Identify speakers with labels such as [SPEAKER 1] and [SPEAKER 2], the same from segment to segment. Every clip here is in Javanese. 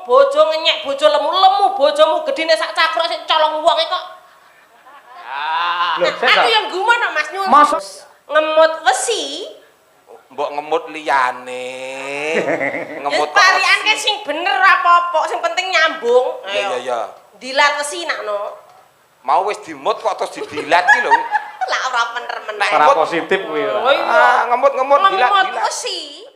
[SPEAKER 1] bojo ngenyek, bojo lemu-lemu, bojomu gedine sak cakro sing colong wong kok. Aku yang gumun Mas Nyun.
[SPEAKER 2] Mas
[SPEAKER 1] Ngemut wesi.
[SPEAKER 3] Mbok ngemut liyane.
[SPEAKER 1] Ngemut parian ke sing bener apa-apa, sing penting nyambung.
[SPEAKER 3] Iya.
[SPEAKER 1] Dilat wesi nakno.
[SPEAKER 3] Mau wis dimut kok terus didilat ki lho.
[SPEAKER 1] Lah ora bener meneh.
[SPEAKER 2] ora positif kuwi ora.
[SPEAKER 1] Oh iya.
[SPEAKER 3] Ngemut dilat.
[SPEAKER 1] Ngemut wesi.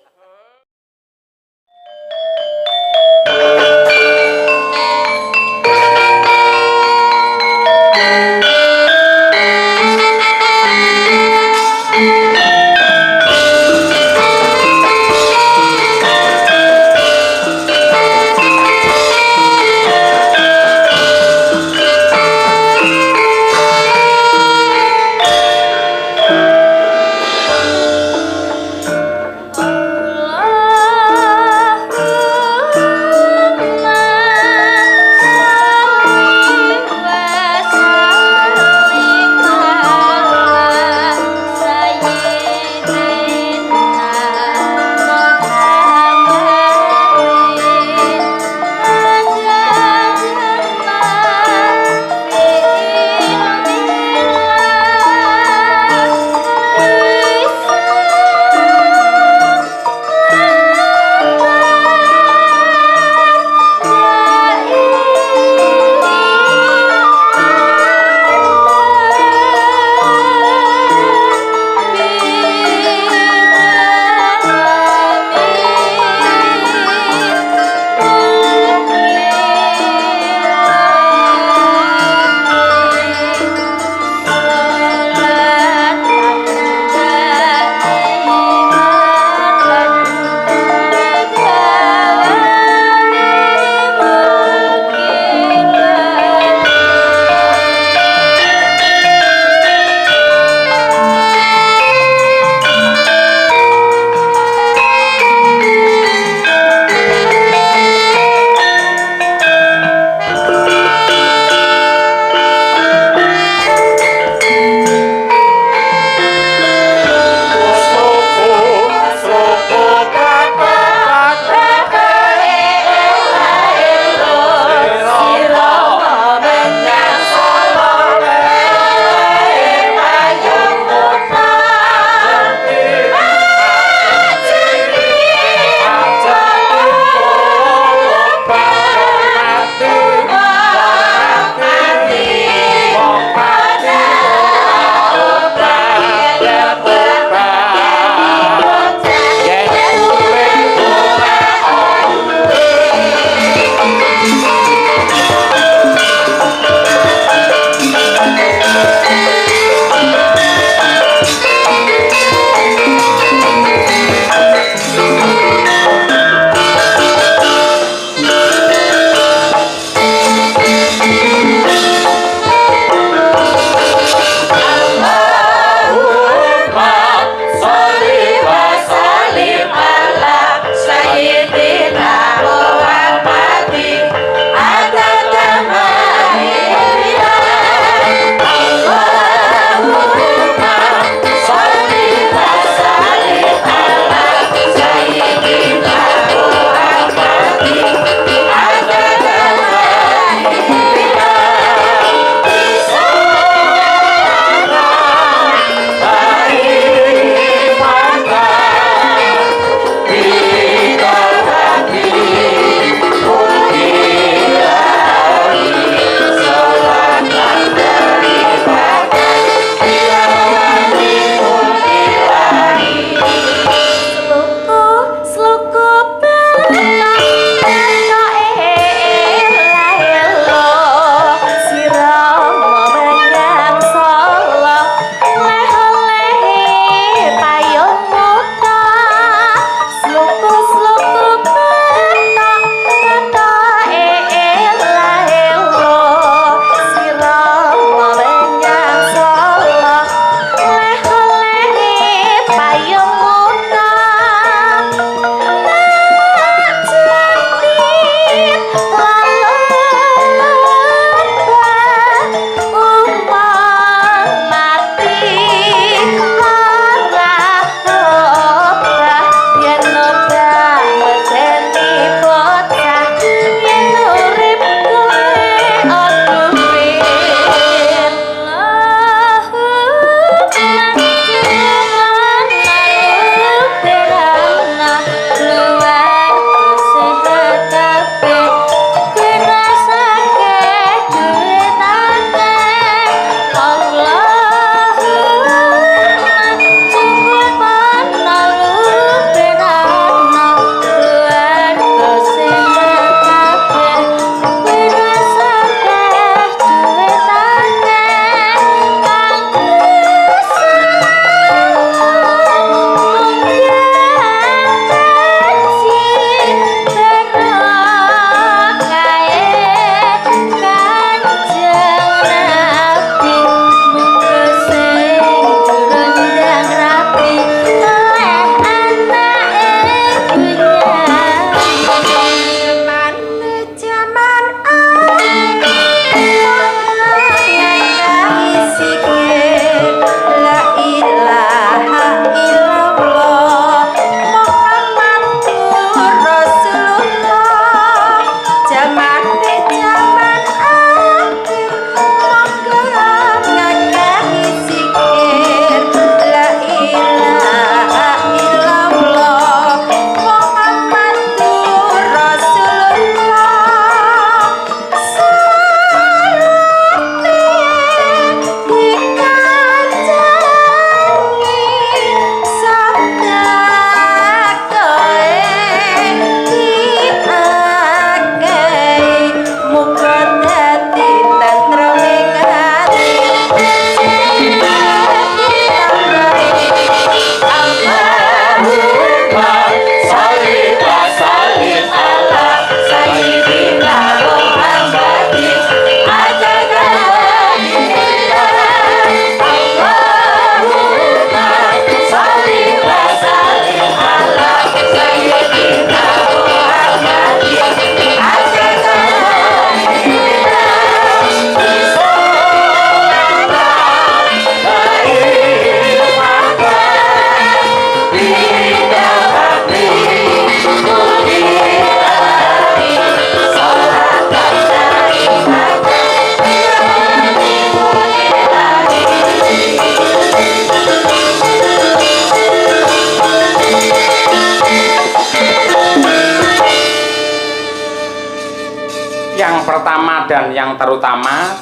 [SPEAKER 2] Yang pertama dan yang terutama,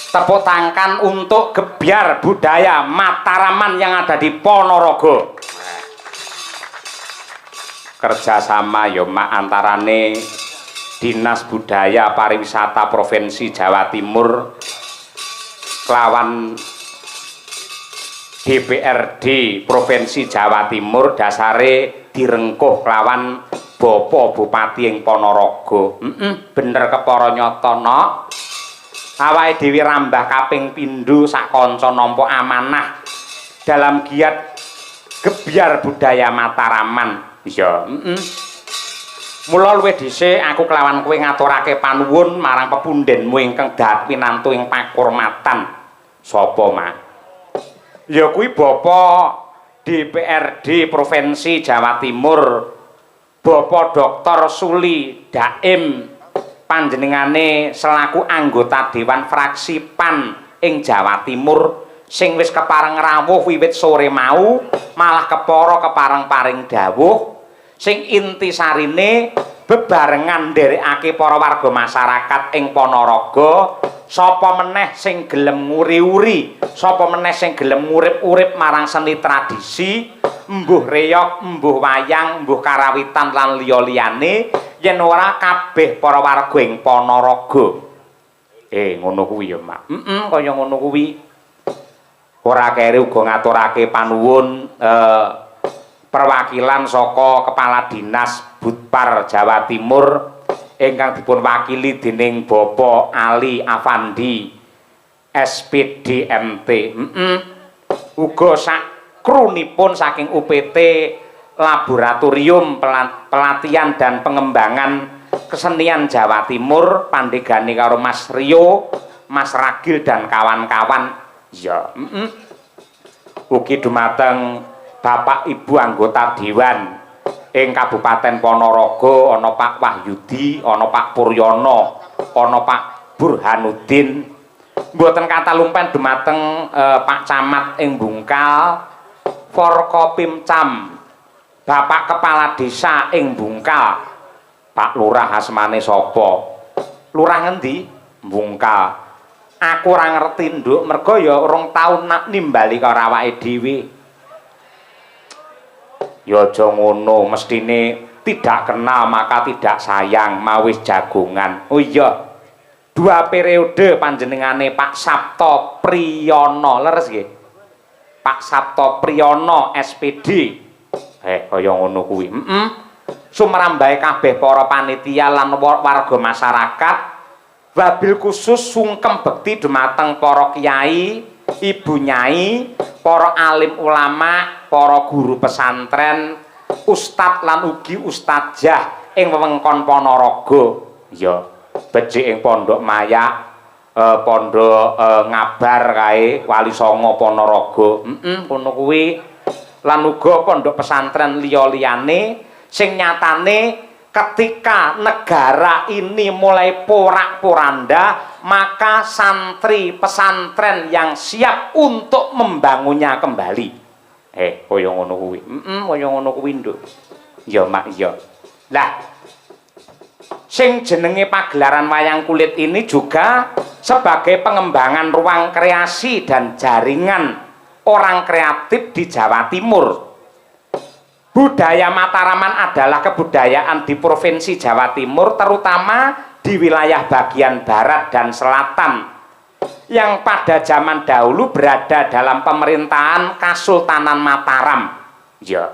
[SPEAKER 2] tepuk tangan untuk Gebyar Budaya Mataraman yang ada di Ponorogo. Kerjasama ya mak antarane Dinas Budaya Pariwisata Provinsi Jawa Timur kelawan DPRD Provinsi Jawa Timur dasare direngkuh kelawan Bapak Bupati ing Ponorogo. Bener kepara nyata nok. Awake dhewe rambah kaping pindho sak kanca nampa amanah dalam giat Gebyar Budaya Mataraman. Iya, mula luwih dhisik aku kelawan kowe ngaturake panuwun marang pepundhenmu ingkang dhat pinantu ing pakurmatan. Sapa, Mak? Ya kuwi Bapak DPRD Provinsi Jawa Timur, Bapak Dr. Suli Daim, panjenengane selaku anggota Dewan Fraksi PAN ing Jawa Timur sing wis kepareng rawuh wiwit sore mau, malah kepara kepareng paring dawuh sing inti sarine bebarengan nderekake para warga masyarakat ing Ponorogo, sapa meneh sing gelem nguri-uri, sapa meneh sing gelem urip-urip marang seni tradisi, mbuh reog, mbuh wayang, mbuh karawitan lan liya-liyane, yen ora kabeh para warga ing Ponorogo. Ngono kuwi ya, Mak. Kaya ngono kuwi. Ora kere uga ngaturake panuwun perwakilan saka Kepala Dinas Budpar Jawa Timur ingkang dipun wakili dening Bapak Ali Afandi SPD MT. Uga sak krunipun saking UPT Laboratorium Pelatihan dan Pengembangan Kesenian Jawa Timur pandegane karo Mas Rio, Mas Ragil dan kawan-kawan. Ya, ugi dumateng Bapak Ibu anggota Dewan ing Kabupaten Ponorogo, ana Pak Wahyudi, ana Pak Puryono, ana Pak Burhanuddin. Mboten kata lumpen dumateng Pak Camat ing Bungkal, Forkopimcam, Bapak Kepala Desa ing Bungkal, Pak Lurah asmane sapa? Lurah ngendi? Bungkal. Aku ora ngerti nduk, mergo ya urung tau nak nimbali karo awake dhewe. Ya aja ngono, mestine tidak kenal maka tidak sayang, mawis jagongan. Oh iya. 2 periode panjenengane Pak Sabto Priyono, leres nggih? Pak Sabto Priyono SPD. Kaya ngono kuwi. Sumrambahe kabeh para panitia lan warga masyarakat. Wabil khusus sungkem bekti dumateng para kiai, ibu nyai, para alim ulama, para guru pesantren, ustad lan ugi ustadzah ing wewengkon Ponorogo. Ya, becik ing Pondok Mayak, Pondok Ngabar kae, Wali Songo Ponorogo. Ngono kuwi. Lan uga pondok pesantren liya-liyane sing nyatane ketika negara ini mulai porak-poranda, maka santri pesantren yang siap untuk membangunnya kembali. Kaya ngono kuwi. Kaya ngono kuwi, Nduk. Ya, Mak, ya. Lah, sing jenenge pagelaran wayang kulit ini juga sebagai pengembangan ruang kreasi dan jaringan orang kreatif di Jawa Timur. Budaya Mataraman adalah kebudayaan di Provinsi Jawa Timur, terutama di wilayah bagian barat dan selatan, yang pada zaman dahulu berada dalam pemerintahan Kasultanan Mataram. Ya.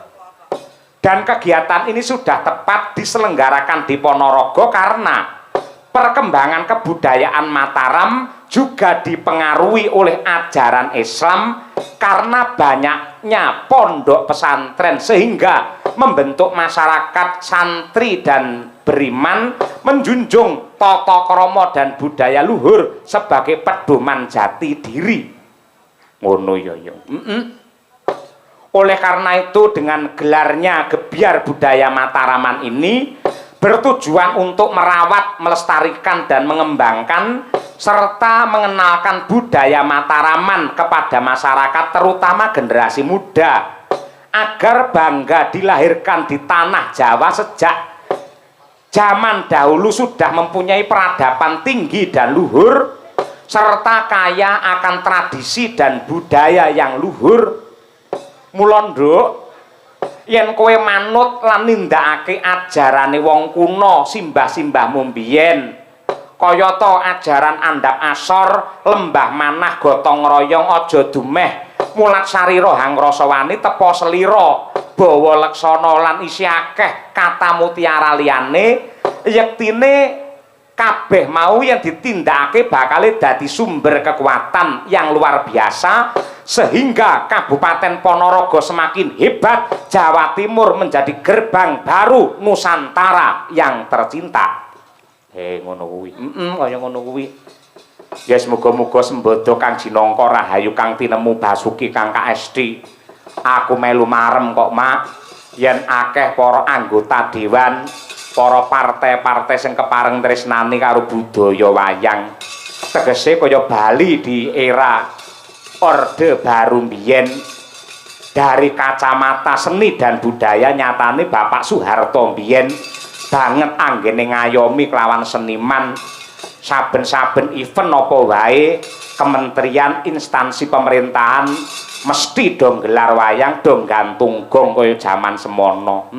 [SPEAKER 2] Dan kegiatan ini sudah tepat diselenggarakan di Ponorogo karena perkembangan kebudayaan Mataram juga dipengaruhi oleh ajaran Islam karena banyaknya pondok pesantren sehingga membentuk masyarakat santri dan beriman menjunjung tata krama dan budaya luhur sebagai pedoman jati diri. Ngono ya. Oleh karena itu dengan gelarnya Gebyar Budaya Mataraman ini bertujuan untuk merawat, melestarikan dan mengembangkan serta mengenalkan budaya Mataraman kepada masyarakat terutama generasi muda agar bangga dilahirkan di tanah Jawa sejak zaman dahulu sudah mempunyai peradaban tinggi dan luhur serta kaya akan tradisi dan budaya yang luhur. Mula nduk yen kowe manut lan nindakake ajarane wong kuna simbah-simbahmu mbiyen kaya ta ajaran andhap asor lembah manah gotong royong aja dumeh mulat sarira hang rasa wani tepa selira bawa leksana lan isi akeh kata mutiara liyane yektine kabeh mau yang ditindakake bakal dadi sumber kekuatan yang luar biasa sehingga Kabupaten Ponorogo semakin hebat, Jawa Timur menjadi gerbang baru Nusantara yang tercinta. Ngono kuwi. Kaya ngono kuwi. Ya semoga-moga sembodo Kang Jinangka rahayu Kang tinemu Basuki Kang KSD. Aku melu marem kok, Mak. Yen akeh para anggota dewan para partai-partai sing kepareng tresnani karo budaya wayang tegese kaya Bali di era Orde Baru mbiyen dari kacamata seni dan budaya nyatane Bapak Soeharto mbiyen banget anggene ngayomi kelawan seniman saben-saben event apa wae kementerian instansi pemerintahan mesti dong gelar wayang dong gantung gong kaya jaman semono.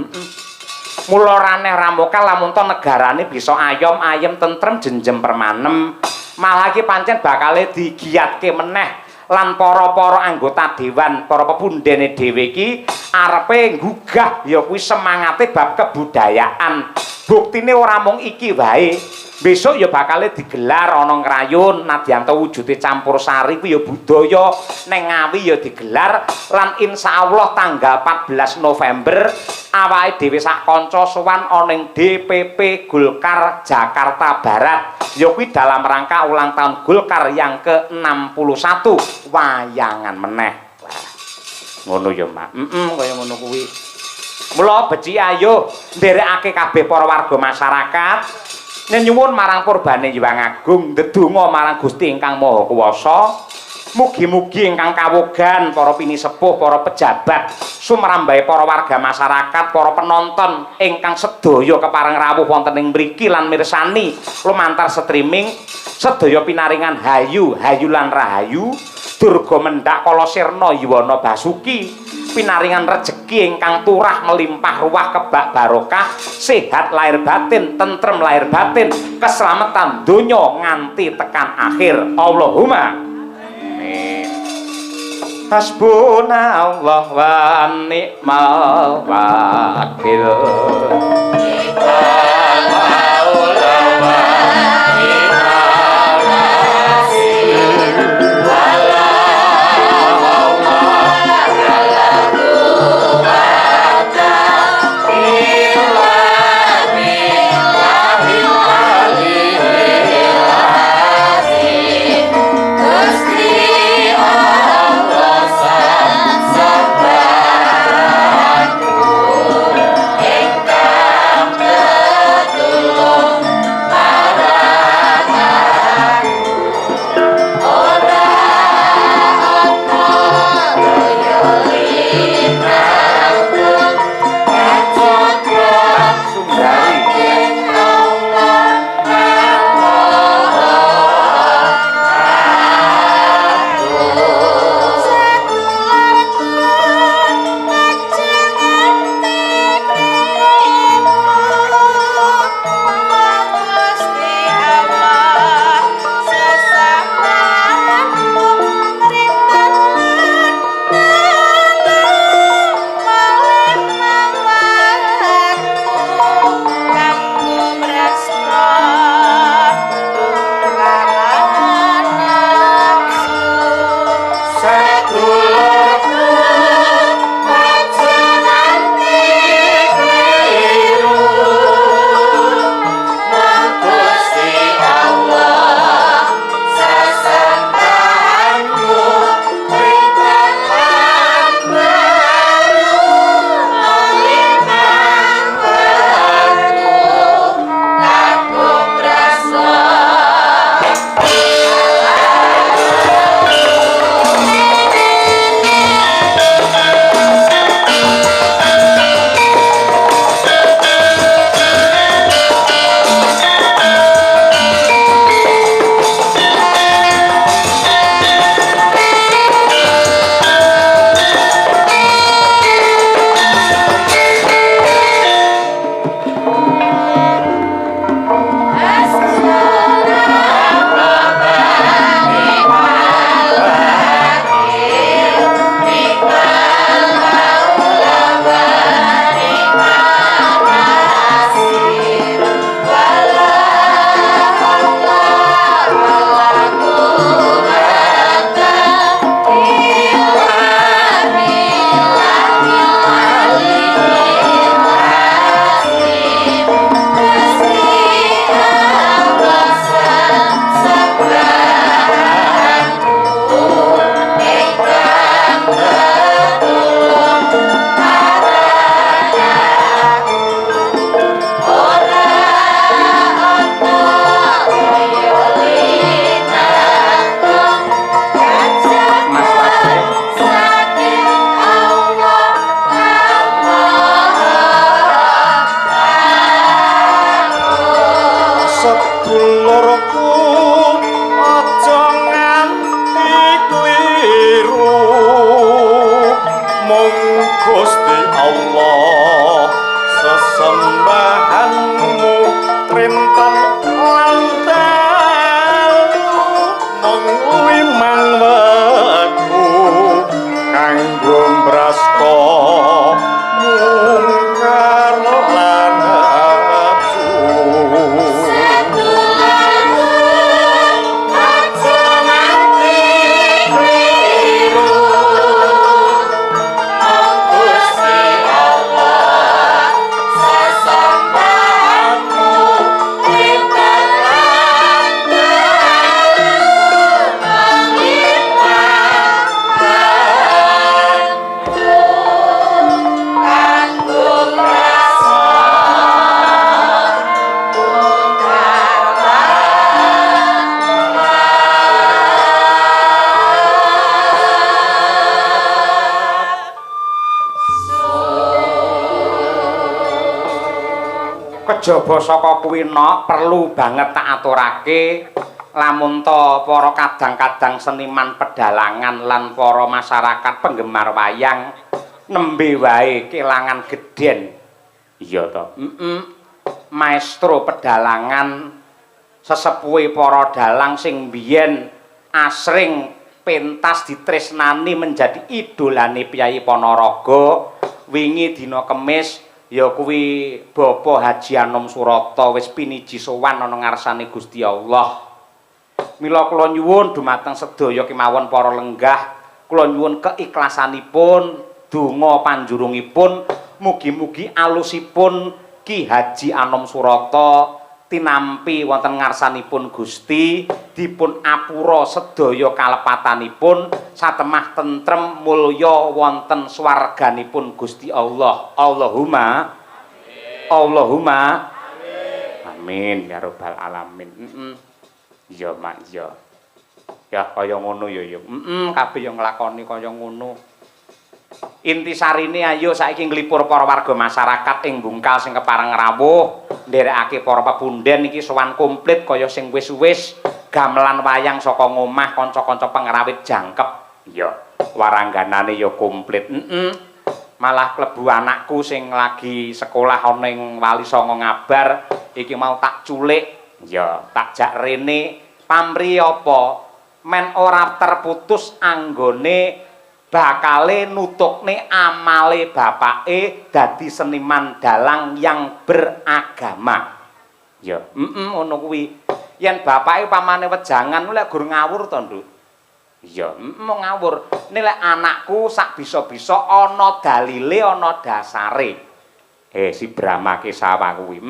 [SPEAKER 2] Mula raneh ramoka lamun to negarane bisa ayom-ayem tentrem jenjem permanem malah iki pancen bakale digiyatke meneh lan para-para anggota dewan para pepundhene dhewe iki arepe nggugah ya kuwi semangate bab kebudayaan buktine ora mung iki wae besok ya bakal digelar ana ngrayun nadyan wujude campur sari kuwi ya budaya ning Ngawi ya digelar lan insyaallah tanggal 14 November awake dhewe sak kanca sowan ana ning DPP Golkar Jakarta Barat ya kuwi dalam rangka ulang tahun Golkar yang ke-61 wayangan meneh. Ngono ya, Mak. Kaya ngono kuwi. Mula beci ayo nderekake kabeh para warga masyarakat nyuwun marang purbane Hyang Agung ndedonga marang Gusti ingkang Maha Kuwasa mugi-mugi ingkang kawogan para pinisepuh para pejabat sumrambahe para warga masyarakat para penonton ingkang sedaya kepareng rawuh wonten ing mriki lan mirsani lumantar streaming sedaya pinaringan hayu lan rahayu durga mendak kala sirna yuwana Basuki pinaringan rejeki ingkang turah melimpah ruah kebak barokah sehat lahir batin tentrem lahir batin keselamatan donya nganti tekan akhir Allahumma amin. Hasbunallah wa ni'mal wakil. kejaba saka kuwi perlu banget tak aturake lamun to para kadang-kadang seniman pedalangan lan para masyarakat penggemar wayang nembe wae kelangan gedhen. Iya to. Maestro pedalangan sesepuhe para dalang sing biyen asring pentas ditresnani menjadi idolane Piyai Ponorogo wingi dina Kemis ya kuwi Bapak Haji Anom Surata wis piniji sowan ana ngarsane Gusti Allah. Mila kula nyuwun dumateng sedaya kemawon para lenggah kula nyuwun keikhlasanipun donga panjurungipun mugi-mugi alusipun Ki Haji Anom Surata tinampi wonten ngarsanipun Gusti dipun apura sedaya kalepatanipun satemah tentrem mulya wonten swarganipun Gusti Allah. Allahumma Allahumma amin ya rabbal alamin. Iya mak iya. Ya kaya ngono ya ya. Kabeh ya nglakoni kaya ngono. Intisarine ayo saiki nglipur para warga masyarakat ing Bungkal sing kepareng rawuh nderekake para pepunden iki sowan komplit kaya sing wis-wis gamelan wayang saka ngomah kanca-kanca pengrawit jangkep ya warangganane ya komplit malah klebu anakku sing lagi sekolah ana ing Wali Songo ngabar iki mau tak culik ya tak jak rene pamri apa men ora terputus anggone bakale nutukne amale bapake dadi seniman dalang yang beragama. Ya, ngono kuwi. Yen bapake pamane wejangan lek gur ngawur to, Nduk. Iya, mau ngawur. Nek anakku sak bisa-bisa ana dalile, ana dasare. Si Brahma Kesawa kuwi.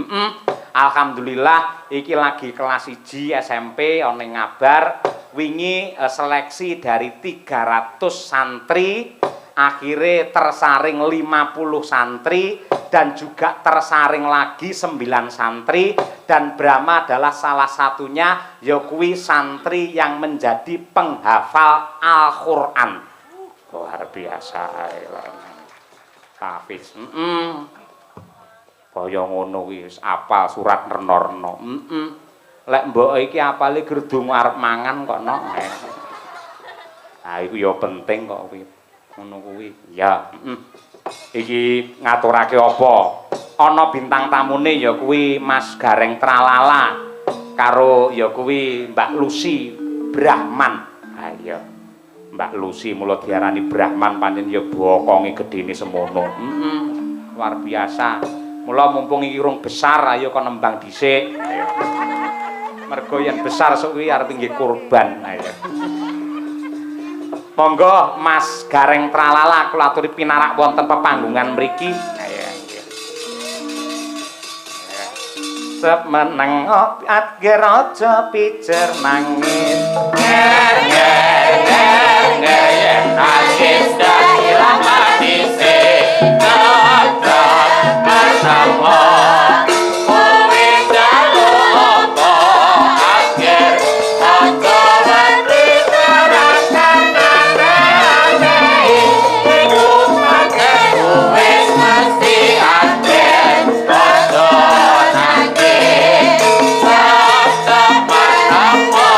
[SPEAKER 2] Alhamdulillah iki lagi kelas 1 SMP ana ngabar wingi seleksi dari 300 santri akhirnya tersaring 50 santri dan juga tersaring lagi 9 santri dan Brahma adalah salah satunya yakui santri yang menjadi penghafal Al-Quran. Luar biasa Hafiz. Kaya ngono kuwi wis apal surat rena-rena. Lek mbok iki apale gerdung arep mangan kok no. Nah iku ya penting kok kuwi. Ngono kuwi. Ya, Iki ngaturake apa? Ana bintang tamune ya kuwi Mas Gareng Tralala karo ya kuwi Mbak Lucy Brahman. Ha iya. Mbak Lucy mula diarani Brahman pancen ya bokonge gedene semono. Luar biasa. Mula mumpung iki urung besar ayo kon nembang dhisik. Ayo. Mergo yen besar sok kuwi arep nggih kurban. Ayo. Monggo Mas Gareng Tralala kula aturi pinarak wonten pepanggungan mriki. Ayo nggih. Semeneng atger aja pijer nangis. Nger yen nangis dak ilang matise. Bersama kowe jalopo akhir aja mati terang-terang hidup mati wis mesti akhir padha nanti tetep panama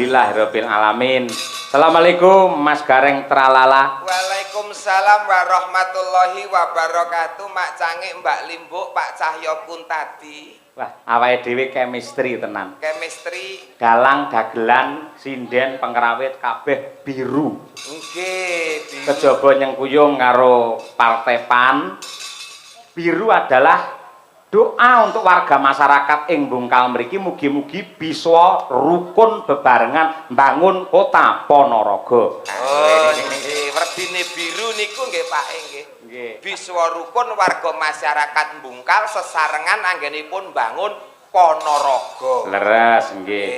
[SPEAKER 2] Alhamdulillahirabbil alamin. Assalamualaikum Mas Gareng Tralala.
[SPEAKER 3] Waalaikumsalam warahmatullahi wabarakatuh. Mak Cangik, Mbak Limbuk, Pak Cahyo Kuntadi.
[SPEAKER 2] Wah, awake dhewe chemistry tenan.
[SPEAKER 3] Chemistry.
[SPEAKER 2] Galang, dagelan, sinden, pengrawit kabeh biru.
[SPEAKER 3] Nggih, biru.
[SPEAKER 2] Kejaba nyengkuyung karo Partai PAN. Biru adalah doa untuk warga masyarakat ing Bungkal mriki mugi-mugi bisa rukun bebarengan mbangun kota Ponorogo.
[SPEAKER 3] Oh, nggih, werdine biru niku nggih Pak nggih.
[SPEAKER 2] Nggih.
[SPEAKER 3] Biswa rukun warga masyarakat Bungkal sesarengan anggenipun bangun Ponorogo.
[SPEAKER 2] Leres nggih.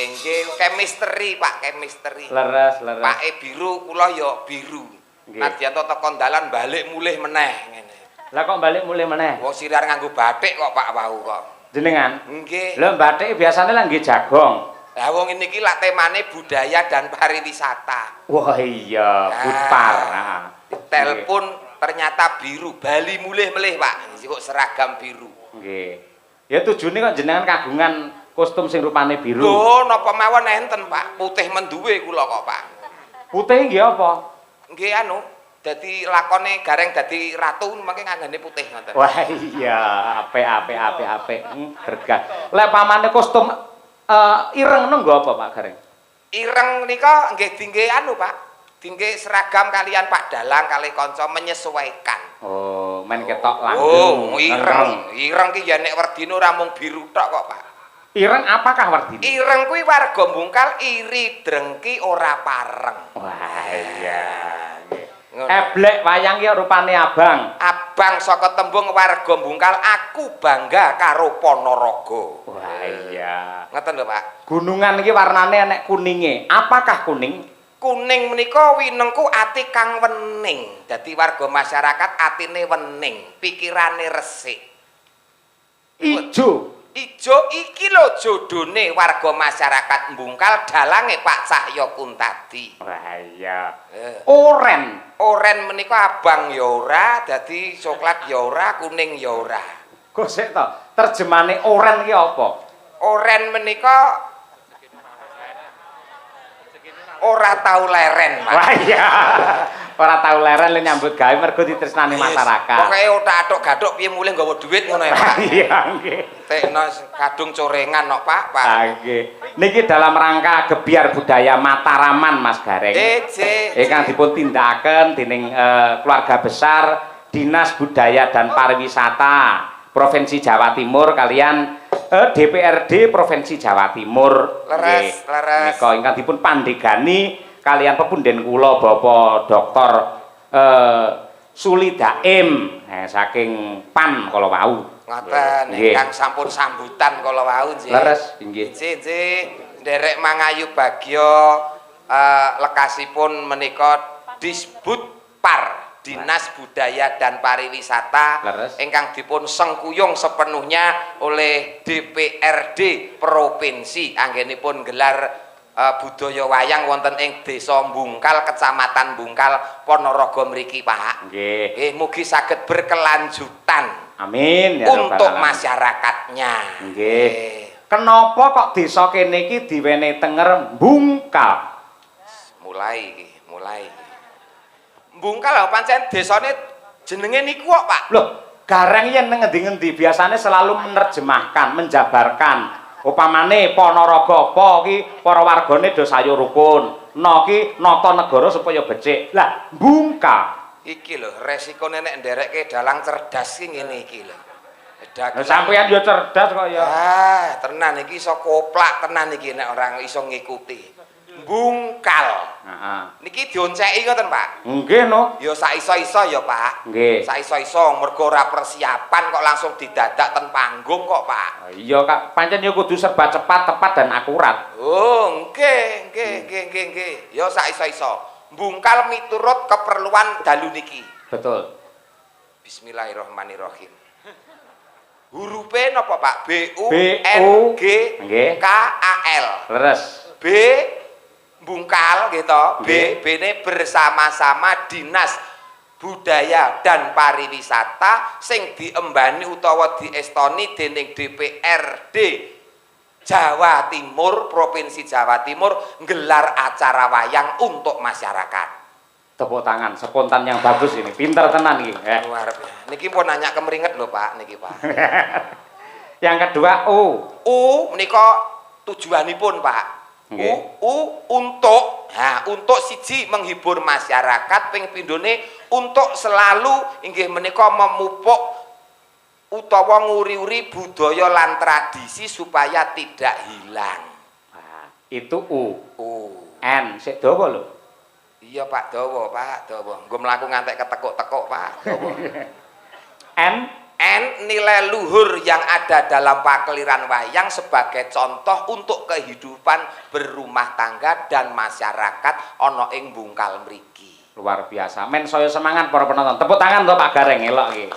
[SPEAKER 3] Nggih, chemistry Pak, chemistry.
[SPEAKER 2] Leres.
[SPEAKER 3] Pake biru, kula ya biru.
[SPEAKER 2] Nggih.
[SPEAKER 3] Nadyan tekan dalan balik mulih meneh ngene.
[SPEAKER 2] Lah kok balik mulai meneh?
[SPEAKER 3] Wong sirar nganggo batik kok Pak wau kok.
[SPEAKER 2] Jenengan?
[SPEAKER 3] Nggih.
[SPEAKER 2] Lho batik biasanya lah nggih jagong.
[SPEAKER 3] Lah wong niki lak temane budaya dan pariwisata.
[SPEAKER 2] Wah iya, Budpar. Nah.
[SPEAKER 3] Telepon ternyata biru, Bali mulih melih Pak. Kok seragam biru.
[SPEAKER 2] Nggih. Ya tujune kok jenengan kagungan kostum sing rupane biru.
[SPEAKER 3] Lho, napa mawon enten Pak? Putih menduwe kula kok Pak.
[SPEAKER 2] Putih nggih apa?
[SPEAKER 3] Nggih anu, dadi lakone Gareng dadi ratu mangke nganggane putih ngoten.
[SPEAKER 2] Wah iya, apik. Berkah. Lek pamane kostum ireng nenggo apa Pak Gareng?
[SPEAKER 3] Ireng nika nggih dingge anu Pak. Dingge seragam kalian Pak Dalang kali kanca menyesuaikan.
[SPEAKER 2] Oh, main ketok langgeng.
[SPEAKER 3] Oh, ireng. Ireng ki ya nek werdine ora mung biru tok kok Pak.
[SPEAKER 2] Ireng apakah wardine?
[SPEAKER 3] Ireng kuwi warga Bungkal iri drengki ora pareng.
[SPEAKER 2] Wah iya.
[SPEAKER 3] Ngono.
[SPEAKER 2] Eblek wayang ki rupane abang.
[SPEAKER 3] Abang saka tembung warga Bungkal, aku bangga karo Ponorogo.
[SPEAKER 2] Wah iya.
[SPEAKER 3] Ngoten lho Pak.
[SPEAKER 2] Gunungan iki warnane enek kuninge. Apakah kuning?
[SPEAKER 3] Kuning menika winengku ati kang wening. Dadi warga masyarakat atine wening, pikirane resik.
[SPEAKER 2] Ijo.
[SPEAKER 3] Ijo iki lho jodone warga masyarakat Bungkal dalange Pak Cahyo Kuntadi.
[SPEAKER 2] Wah iya. Oren.
[SPEAKER 3] Oren menika abang ya ora, dadi coklat ya ora, kuning ya ora.
[SPEAKER 2] Kok sik to? Terjemane oren ki apa?
[SPEAKER 3] Oren menika ora tau leren, Pak.
[SPEAKER 2] Wah iya. Ora tau leren le nyambut gawe mergo ditresnani masyarakat.
[SPEAKER 3] Pokoke otak-atok gadok piye mulih nggawa dhuwit ngono ya, Pak.
[SPEAKER 2] Iya nggih.
[SPEAKER 3] Tekno kadung corengan kok, Pak.
[SPEAKER 2] Nggih. Niki dalam rangka gebiar budaya Mataraman Mas Gareng. Ingkang dipun tindakaken dening keluarga besar Dinas Budaya dan Pariwisata Provinsi Jawa Timur kalian DPRD Provinsi Jawa Timur.
[SPEAKER 3] Leres.
[SPEAKER 2] Menika ingkang dipun pandegani kalian pepunden kula Bapak Dr. Suli Daim saking PAN kala wau.
[SPEAKER 3] Ngoten, ingkang sampun sambutan kala wau nggih.
[SPEAKER 2] Leres nggih.
[SPEAKER 3] Nggih, nderek Mangayu Bagyo lekasipun menika Disbudpar Dinas Budaya dan Pariwisata ingkang dipun sengkuyung sepenuhnya oleh DPRD Provinsi anggenipun gelar budaya wayang wonten ing Desa Bungkal, Kecamatan Bungkal, Ponorogo mriki, Pak.
[SPEAKER 2] Nggih.
[SPEAKER 3] Mugi saged berkelanjutan.
[SPEAKER 2] Amin ya
[SPEAKER 3] untuk masyarakatnya.
[SPEAKER 2] Nggih. Kenapa kok desa kene iki diwenehi tenger Bungkal?
[SPEAKER 3] Mulai. Bungkal lho pancen desane jenenge niku kok, Pak.
[SPEAKER 2] Loh, Gareng yen nang ngendi-ngendi biasanya selalu menerjemahkan, menjabarkan. Upamane Ponorogo apa ki para wargane do sayo rukun. No ki nata negara supaya becik. Lah, Bungkal
[SPEAKER 3] iki lho resikone nek nderekke dalang cerdas ki ngene iki lho.
[SPEAKER 2] Sampeyan yo cerdas kok ya.
[SPEAKER 3] Tenan iki iso koplak tenan iki nek orang iso ngikuti. Bungkal.
[SPEAKER 2] Heeh.
[SPEAKER 3] Niki dionceki ngoten, Pak.
[SPEAKER 2] Nggih no.
[SPEAKER 3] Ya sak iso-iso ya, Pak.
[SPEAKER 2] Nggih.
[SPEAKER 3] Sak iso-iso mergo ora persiapan kok langsung didadak ten panggung kok, Pak.
[SPEAKER 2] Iya, Kak. Pancen yo kudu serba cepat, tepat dan akurat.
[SPEAKER 3] Oh, nggih. Ya sak iso-iso. Bungkal miturut keperluan dalu niki.
[SPEAKER 2] Betul.
[SPEAKER 3] Bismillahirrahmanirrahim. Hurufe napa, Pak? B U N G K A L.
[SPEAKER 2] Leres.
[SPEAKER 3] B Bungkal gitu. B ne bersama-sama Dinas Budaya dan Pariwisata sing diembani utawa diestoni dening DPRD Jawa Timur, Provinsi Jawa Timur nggelar acara wayang untuk masyarakat.
[SPEAKER 2] Tepuk tangan, spontan yang bagus ini. Pinter tenan iki.
[SPEAKER 3] Luar biasa. Niki pun nanya kemeringet lho Pak, niki Pak.
[SPEAKER 2] Yang kedua U.
[SPEAKER 3] U menika tujuanipun Pak.
[SPEAKER 2] Nggih.
[SPEAKER 3] Untuk siji menghibur masyarakat, ping pindhone untuk selalu inggih menika memupuk utawa nguri-uri budaya lan tradisi supaya tidak hilang.
[SPEAKER 2] Nah, itu U. N sik dawa lho.
[SPEAKER 3] Iya Pak, dawa Pak, dawa. Nggo mlaku ngantek ketekuk-tekuk Pak, dawa. N nilai luhur yang ada dalam pakeliran wayang sebagai contoh untuk kehidupan berumah tangga dan masyarakat ana ing bungkal mriki.
[SPEAKER 2] Luar biasa. Men saya semangat para penonton. Tepuk tangan to Pak Gareng elok iki.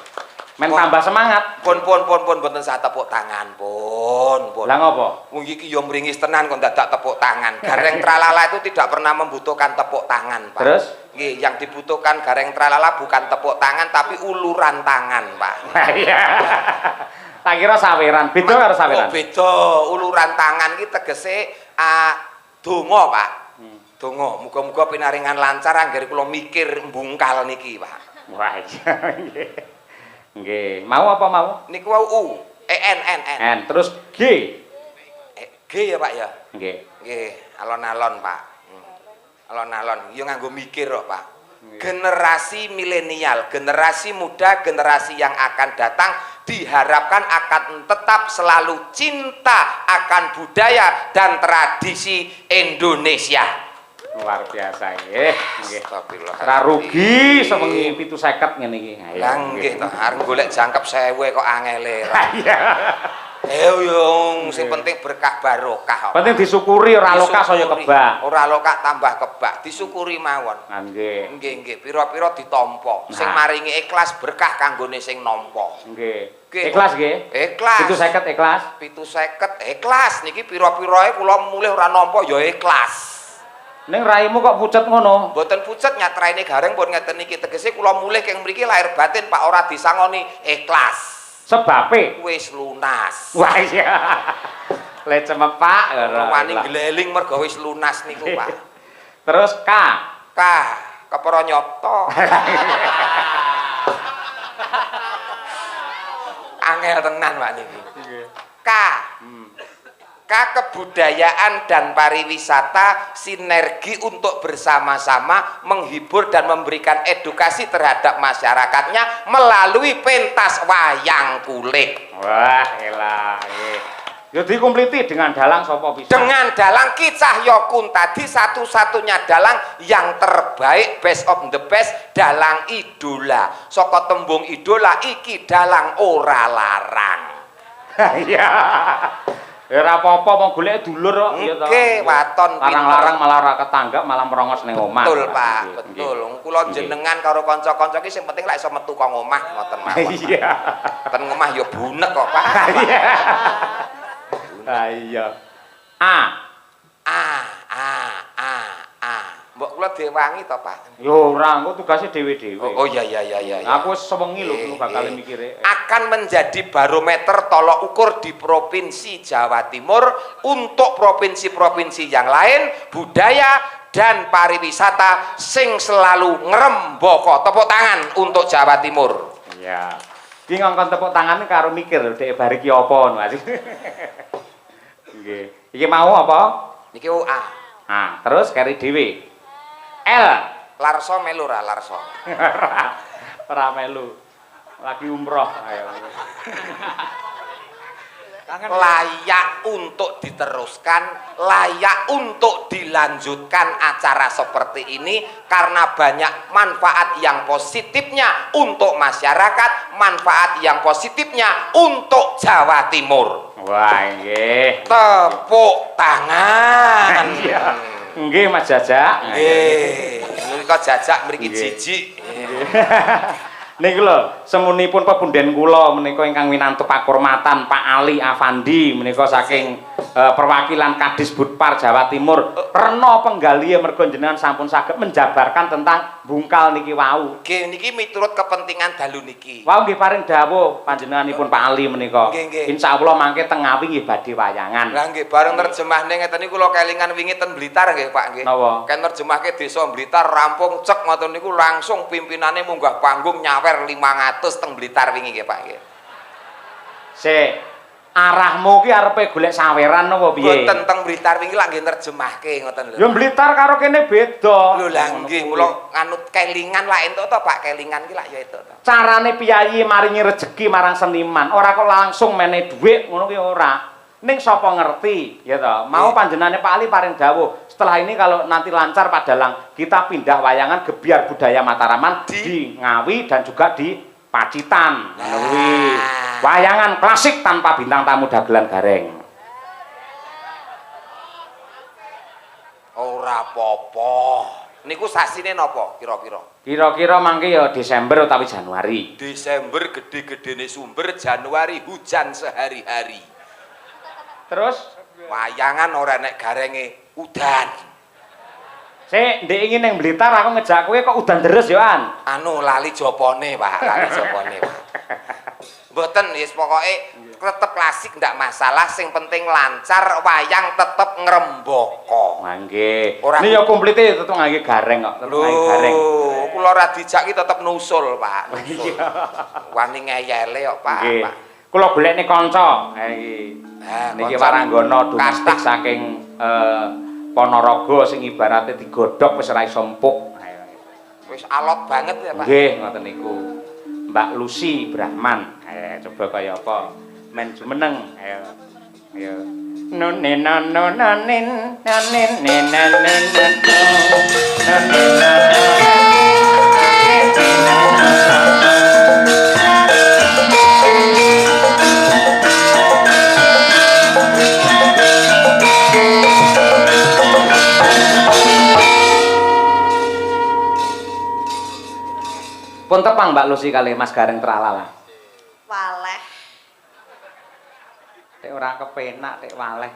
[SPEAKER 2] Men tambah semangat.
[SPEAKER 3] Pun mboten sah tepuk tangan pun.
[SPEAKER 2] Lah ngopo?
[SPEAKER 3] Wong iki yo mringis tenan kok dadak tepuk tangan. Gareng Tralala itu tidak pernah membutuhkan tepuk tangan, Pak.
[SPEAKER 2] Terus?
[SPEAKER 3] Nggih, yang dibutuhkan Gareng Tralala bukan tepuk tangan tapi uluran tangan, Pak.
[SPEAKER 2] Iya. Tak kira saweran. Beda karo saweran.
[SPEAKER 3] Oh, beda. Uluran tangan iki tegese donga, Pak. Donga, muga-muga pinaringan lancar anggere kula mikir mbungkal niki, Pak.
[SPEAKER 2] Wah, iya. Nggih, mau apa mau?
[SPEAKER 3] Niku wau U, N.
[SPEAKER 2] Terus G.
[SPEAKER 3] G ya, Pak ya?
[SPEAKER 2] Nggih.
[SPEAKER 3] Nggih, alon-alon, Pak. Alon-alon, yo nganggo mikir kok, Pak. Generasi milenial, generasi muda, generasi yang akan datang diharapkan akan tetap selalu cinta akan budaya dan tradisi Indonesia.
[SPEAKER 2] Luar biasa nggih.
[SPEAKER 3] Astagfirullah.
[SPEAKER 2] Ora rugi sewengi 750 ngene iki.
[SPEAKER 3] Lah nggih to, arep golek jangkep 1000 kok angele.
[SPEAKER 2] Iya.
[SPEAKER 3] Yo sing penting berkah barokah.
[SPEAKER 2] Penting disyukuri ora lokak saya kebak.
[SPEAKER 3] Ora lokak tambah kebak, disyukuri mawon.
[SPEAKER 2] Nggih.
[SPEAKER 3] Nggih, pira-pira ditampa. Sing maringi ikhlas berkah kanggone sing nampa.
[SPEAKER 2] Nggih. Ikhlas nggih?
[SPEAKER 3] Ikhlas.
[SPEAKER 2] 750 ikhlas.
[SPEAKER 3] 750 ikhlas niki pira-pirae kula mulih ora nampa ya ikhlas.
[SPEAKER 2] Ning raimu kok pucet ngono?
[SPEAKER 3] Mboten pucet nyatraine Gareng pun ngeten niki tegese kula mulih keng mriki lahir batin Pak ora disangoni ikhlas.
[SPEAKER 2] Sebabe
[SPEAKER 3] Wis lunas.
[SPEAKER 2] wah iya. Le cemepak
[SPEAKER 3] Wani gleling mergo wis lunas niku, Pak.
[SPEAKER 2] Terus K.
[SPEAKER 3] Kepara nyoto. Angel tenan Pak niki. Kebudayaan dan pariwisata sinergi untuk bersama-sama menghibur dan memberikan edukasi terhadap masyarakatnya melalui pentas wayang kulit.
[SPEAKER 2] Wah, elah. Ya dikompleti dengan dalang sapa bisa?
[SPEAKER 3] Dengan dalang Ki Cahyokun tadi satu-satunya dalang yang terbaik, best of the best, dalang idola. Saka tembung idola iki dalang ora larang.
[SPEAKER 2] Iya. Ya ora apa-apa mau golek dulur kok ya to.
[SPEAKER 3] Nggih, waton
[SPEAKER 2] larang-larang malah ora ketanggap malah merongos ning omah.
[SPEAKER 3] Betul, Pak. Betul. Kula jenengan karo kanca-kanca iki sing penting lek iso metu kok omah ngoten mawon. Iya. Ten omah ya bunek kok, Pak.
[SPEAKER 2] Iya. Iya. A. Mbok
[SPEAKER 3] kula diwangi to, Pak?
[SPEAKER 2] Yo ora, engko tugase dhewe-dhewe.
[SPEAKER 3] Oh iya.
[SPEAKER 2] Aku wis sewengi lho kulo bakal mikire.
[SPEAKER 3] Akan menjadi barometer tolok ukur di Provinsi Jawa Timur untuk provinsi-provinsi yang lain, budaya dan pariwisata sing selalu ngrembaka. Tepuk tangan untuk Jawa Timur.
[SPEAKER 2] Iya. Iki ngongkon tepuk tangan karo mikir dhek bar iki apa ngono. Nggih. Iki mau apa?
[SPEAKER 3] Niki A.
[SPEAKER 2] Terus kari dhewe. L.
[SPEAKER 3] Larso melu ra Larso.
[SPEAKER 2] Ora melu. Lagi umroh ayo.
[SPEAKER 3] Layak untuk diteruskan, layak untuk dilanjutkan acara seperti ini karena banyak manfaat yang positifnya untuk masyarakat, manfaat yang positifnya untuk Jawa Timur.
[SPEAKER 2] Wah, nggih.
[SPEAKER 3] Tepuk tangan.
[SPEAKER 2] Nggih, Mas Jajak.
[SPEAKER 3] Nggih. Menika Jajak mriki jijik.
[SPEAKER 2] Niki lho, semunipun pepunden kula menika ingkang winantu pakurmatan Pak Ali Afandi menika saking perwakilan Kadis Budpar Jawa Timur rena penggali mergo jenengan sampun saged menjabarkan tentang bungkal niki wau.
[SPEAKER 3] Nggih niki miturut kepentingan dalu niki.
[SPEAKER 2] Wau nggih paring dawuh panjenenganipun Pak Ali menika.
[SPEAKER 3] Nggih.
[SPEAKER 2] Insyaallah mangke teng Ngawi nggih badhe wayangan.
[SPEAKER 3] Lah nggih bareng terjemahne ngeten niku kula kelingan wingi ten Blitar nggih Pak nggih.
[SPEAKER 2] Napa?
[SPEAKER 3] Kan nerjemahke desa Blitar rampung cek ngoten niku langsung pimpinane munggah panggung nyawer 500 teng Blitar wingi nggih Pak nggih.
[SPEAKER 2] Sik arahmu ki arepe golek saweran napa piye?
[SPEAKER 3] Mboten teng Blitar wingi lak nggih nerjemahke ngoten lho.
[SPEAKER 2] Ya Blitar karo kene beda.
[SPEAKER 3] Lho lah nggih kula nganut kelingan lak entuk to Pak kelingan ki lak ya entuk to.
[SPEAKER 2] Carane piyayi maringi rejeki marang seniman, ora kok langsung mene dhuwit ngono ki ora. Ning sapa ngerti, ya toh. Mau panjenenganne Pak Ali paring dawuh. Setelah ini kalau nanti lancar Pak Dalang, kita pindah wayangan Gebyar Budaya Mataraman di Ngawi dan juga di Pacitan. Wayangan klasik tanpa bintang tamu dagelan gareng.
[SPEAKER 3] Ora apa-apa. Niku sasine napa kira-kira?
[SPEAKER 2] Kira-kira mangke ya Desember utawi Januari.
[SPEAKER 3] Desember gede-gedene sumber, Januari hujan sehari-hari.
[SPEAKER 2] Terus
[SPEAKER 3] Wayangan ora nek garenge udan.
[SPEAKER 2] Sik, ndek iki ning Blitar aku ngejak kowe kok udan deres yo an.
[SPEAKER 3] Anu lali jopone, Pak, lali jopone, Pak. Mboten wis pokoke tetep klasik ndak masalah, sing penting lancar, wayang tetep ngrembaka.
[SPEAKER 2] Mangke.
[SPEAKER 3] Ora
[SPEAKER 2] Ini ya komplite tetep ngangge gareng kok, tetep ngangge gareng.
[SPEAKER 3] Kula ora dijak ki tetep nusul, Pak. Nusul. Wani ngeyele kok, Pak.
[SPEAKER 2] Nggih.
[SPEAKER 3] Pak.
[SPEAKER 2] Kula golekne kanca. Ha iki. Niki Waranggana domestik saking Ponorogo sing ibarate digodhog wis ora iso empuk.
[SPEAKER 3] Wis alot banget ya, Pak.
[SPEAKER 2] Nggih, ngoten niku. Mbak Lucy Brahman. Coba kaya apa? Men jumeneng. Ayo. Ayo. Nonen nonen nonen nonen nonen pun tepang Mbak Lucy kali Mas Gareng Tralala.
[SPEAKER 1] Waleh.
[SPEAKER 2] Tek ora kepenak tek waleh.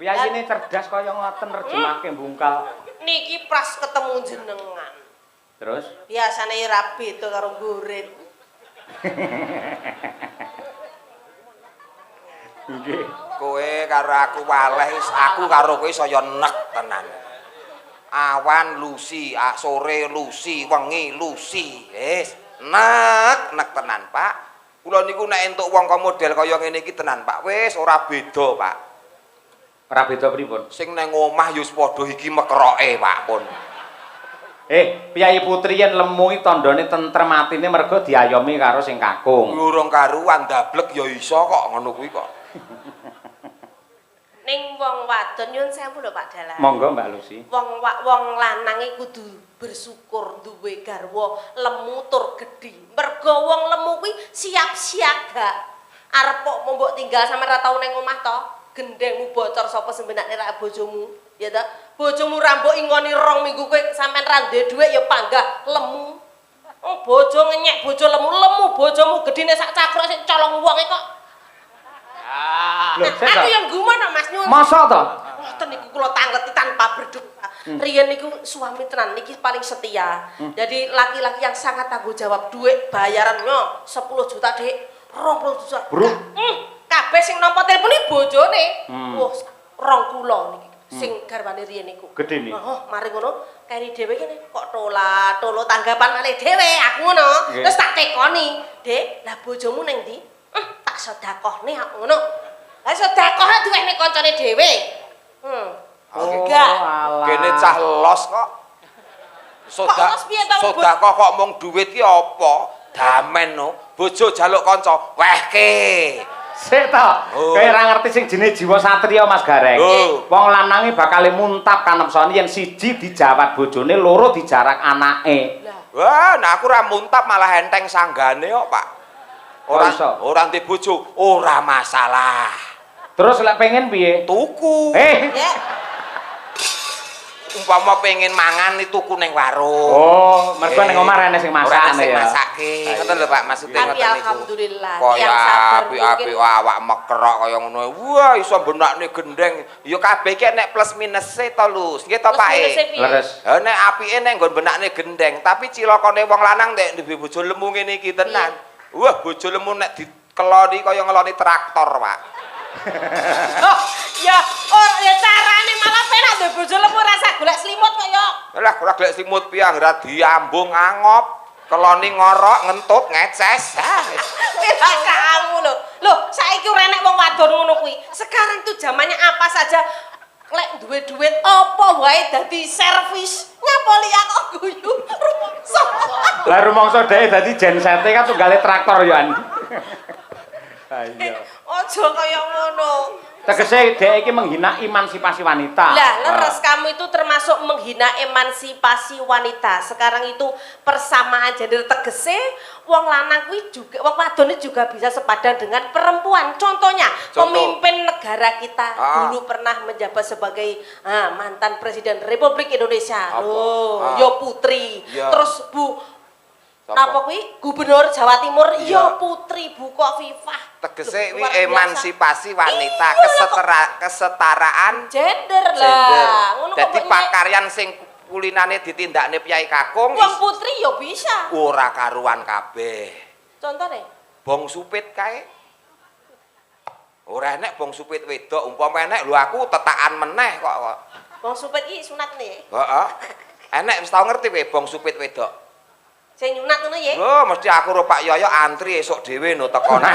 [SPEAKER 2] Biyayine cerdas kaya ngoten nerjemahke bungkal.
[SPEAKER 1] Niki pras ketemu jenengan.
[SPEAKER 2] Terus
[SPEAKER 1] Biasane ora beda karo gurit.
[SPEAKER 2] nggih.
[SPEAKER 3] Kowe karo aku waleh, aku karo kowe saya nek tenan. Awan Lucy, sore Lucy, wengi Lucy. Wis, nek tenan, Pak. Kula niku nek entuk wong model kaya ngene iki tenan, Pak. Wis ora beda, Pak.
[SPEAKER 2] Ora beda pripun?
[SPEAKER 3] Sing nang omah ya padha iki mekroke, Pak, pun.
[SPEAKER 2] Piyayi Putri yen lemu iki tandane tentrem atine mergo diayomi karo sing kakung.
[SPEAKER 3] Urung karuan dablek ya iso kok ngono kuwi kok.
[SPEAKER 1] Ning wong wadon nyun sewu lho Pak Dalang.
[SPEAKER 2] Monggo Mbak Lucy.
[SPEAKER 1] Wong lanang kudu bersyukur duwe garwa lemu tur gedhi. Mergo wong lemu kuwi siap siaga. Arep kok mbok tinggal sampe ra tau ning omah to, gendengmu bocor sapa sembenake ra bojomu, ya ta? Bojomu ra mbok ingoni 2 minggu kowe sampean ra duwe dhuwit ya panggah lemu. Bojo ngenyek bojo lemu bojomu gedine sak cakruk sing colong wonge kok.
[SPEAKER 2] Loh,
[SPEAKER 1] Aku yang gumun Mas Nyun.
[SPEAKER 2] Masa to?
[SPEAKER 1] Ngoten niku kula tangleti tanpa berdosa. Riyen niku suami tenan niki paling setia. Jadi laki-laki yang sangat tanggung jawab, duit bayarannya 10 juta Dik, 20 juta.
[SPEAKER 2] Bro.
[SPEAKER 1] Kabeh sing nampa telepon iki bojone. Wah, 2 kula niki. Sing garwane riyen niku.
[SPEAKER 2] Gedhe niki.
[SPEAKER 1] Heeh, mari ngono keri dhewe kene kok tolo tanggapan malih dhewe aku ngono. Terus tak tekoni, "Dik, lah bojomu ning ndi?" Tak sedekahne aku ngono. Lah sedekah duwene kancane dhewe. Enggak.
[SPEAKER 3] Kene cah los kok. Sedekah kok mung dhuwit ki apa? Damen no. Bojo jaluk kanca, wehke.
[SPEAKER 2] Sik to. Kowe ora ngerti sing jenenge jiwa satria Mas Gareng. Wong lanange bakal muntap kanemsone yen siji dijawat bojone, loro dijarak anake.
[SPEAKER 3] Wah, nah aku ora muntap malah enteng sanggane kok, Pak. Ora ndek bojo, ora masalah.
[SPEAKER 2] Terus lek pengen piye?
[SPEAKER 3] Tuku. umpama pengen mangan itu tuku ning warung.
[SPEAKER 2] Oh, mergo ning omah rene sing masakne ya.
[SPEAKER 3] Masake. Ngoten lho Pak, maksudnya
[SPEAKER 1] Tapi
[SPEAKER 3] ngoten niku.
[SPEAKER 1] alhamdulillah
[SPEAKER 3] Kaya
[SPEAKER 1] yang sabar
[SPEAKER 3] apik-apik awak mekrok kaya ngono. Wah, iso benakne gendeng. Ya kabeh iki nek plus minuse to, Lus. Nggih to, Pak?
[SPEAKER 2] Leres.
[SPEAKER 3] Ha nek apike nek nggon benakne gendeng, tapi cilakane wong lanang nek duwe bojo lemu ngene iki tenan. Wah, bojo lemu nek dikeloni kaya ngeloni traktor, Pak.
[SPEAKER 1] Oh, ya carane malah penak duwe bojo lemu rasa golek selimut kok ya.
[SPEAKER 3] Lah, ora golek selimut piye anggere diambung angop, keloni ngorok, ngentut, ngeces.
[SPEAKER 1] Beda kamu lho. Loh, saiki ora enek wong wadon ngono kuwi. Sekarang tuh zamannya apa saja lek duwe duit apa wae dadi servis. Nyapa liya kok guyu rumangsa.
[SPEAKER 2] Lah rumangsa dhewe dadi jensete kan tunggale traktor ya. Iya.
[SPEAKER 1] Aja kaya ngono.
[SPEAKER 2] Tegese dhek iki menghina emansipasi wanita.
[SPEAKER 1] Lah, leres kamu itu termasuk menghina emansipasi wanita. Sekarang itu persamaan gender tegese wong lanang kuwi juga wong wadon juga bisa sepadan dengan perempuan. Contohnya, pemimpin negara kita dulu pernah menjabat sebagai mantan Presiden Republik Indonesia. Loh, yo putri. Terus Bu napa kuwi Gubernur Jawa Timur yo putri Bu Khofifah.
[SPEAKER 3] Tegese kuwi emansipasi wanita, kesetaraan
[SPEAKER 1] gender lah. Ngono kok.
[SPEAKER 3] Dadi pakaryan sing kulinane ditindakne Piyai Kakung
[SPEAKER 1] wong putri yo bisa.
[SPEAKER 3] Ora karuan kabeh.
[SPEAKER 1] Contone?
[SPEAKER 3] Bong supit kae. Ora enek bong supit wedok, umpama enek lho aku tetakan meneh kok.
[SPEAKER 1] Bong supit iki sunat nih.
[SPEAKER 3] Heeh. Enek wis tau ngerti kowe bong supit wedok.
[SPEAKER 1] Sing nyunat ngono ya?
[SPEAKER 3] Lho, mesti aku karo Pak Yoyo antri esuk dhewe no tekono.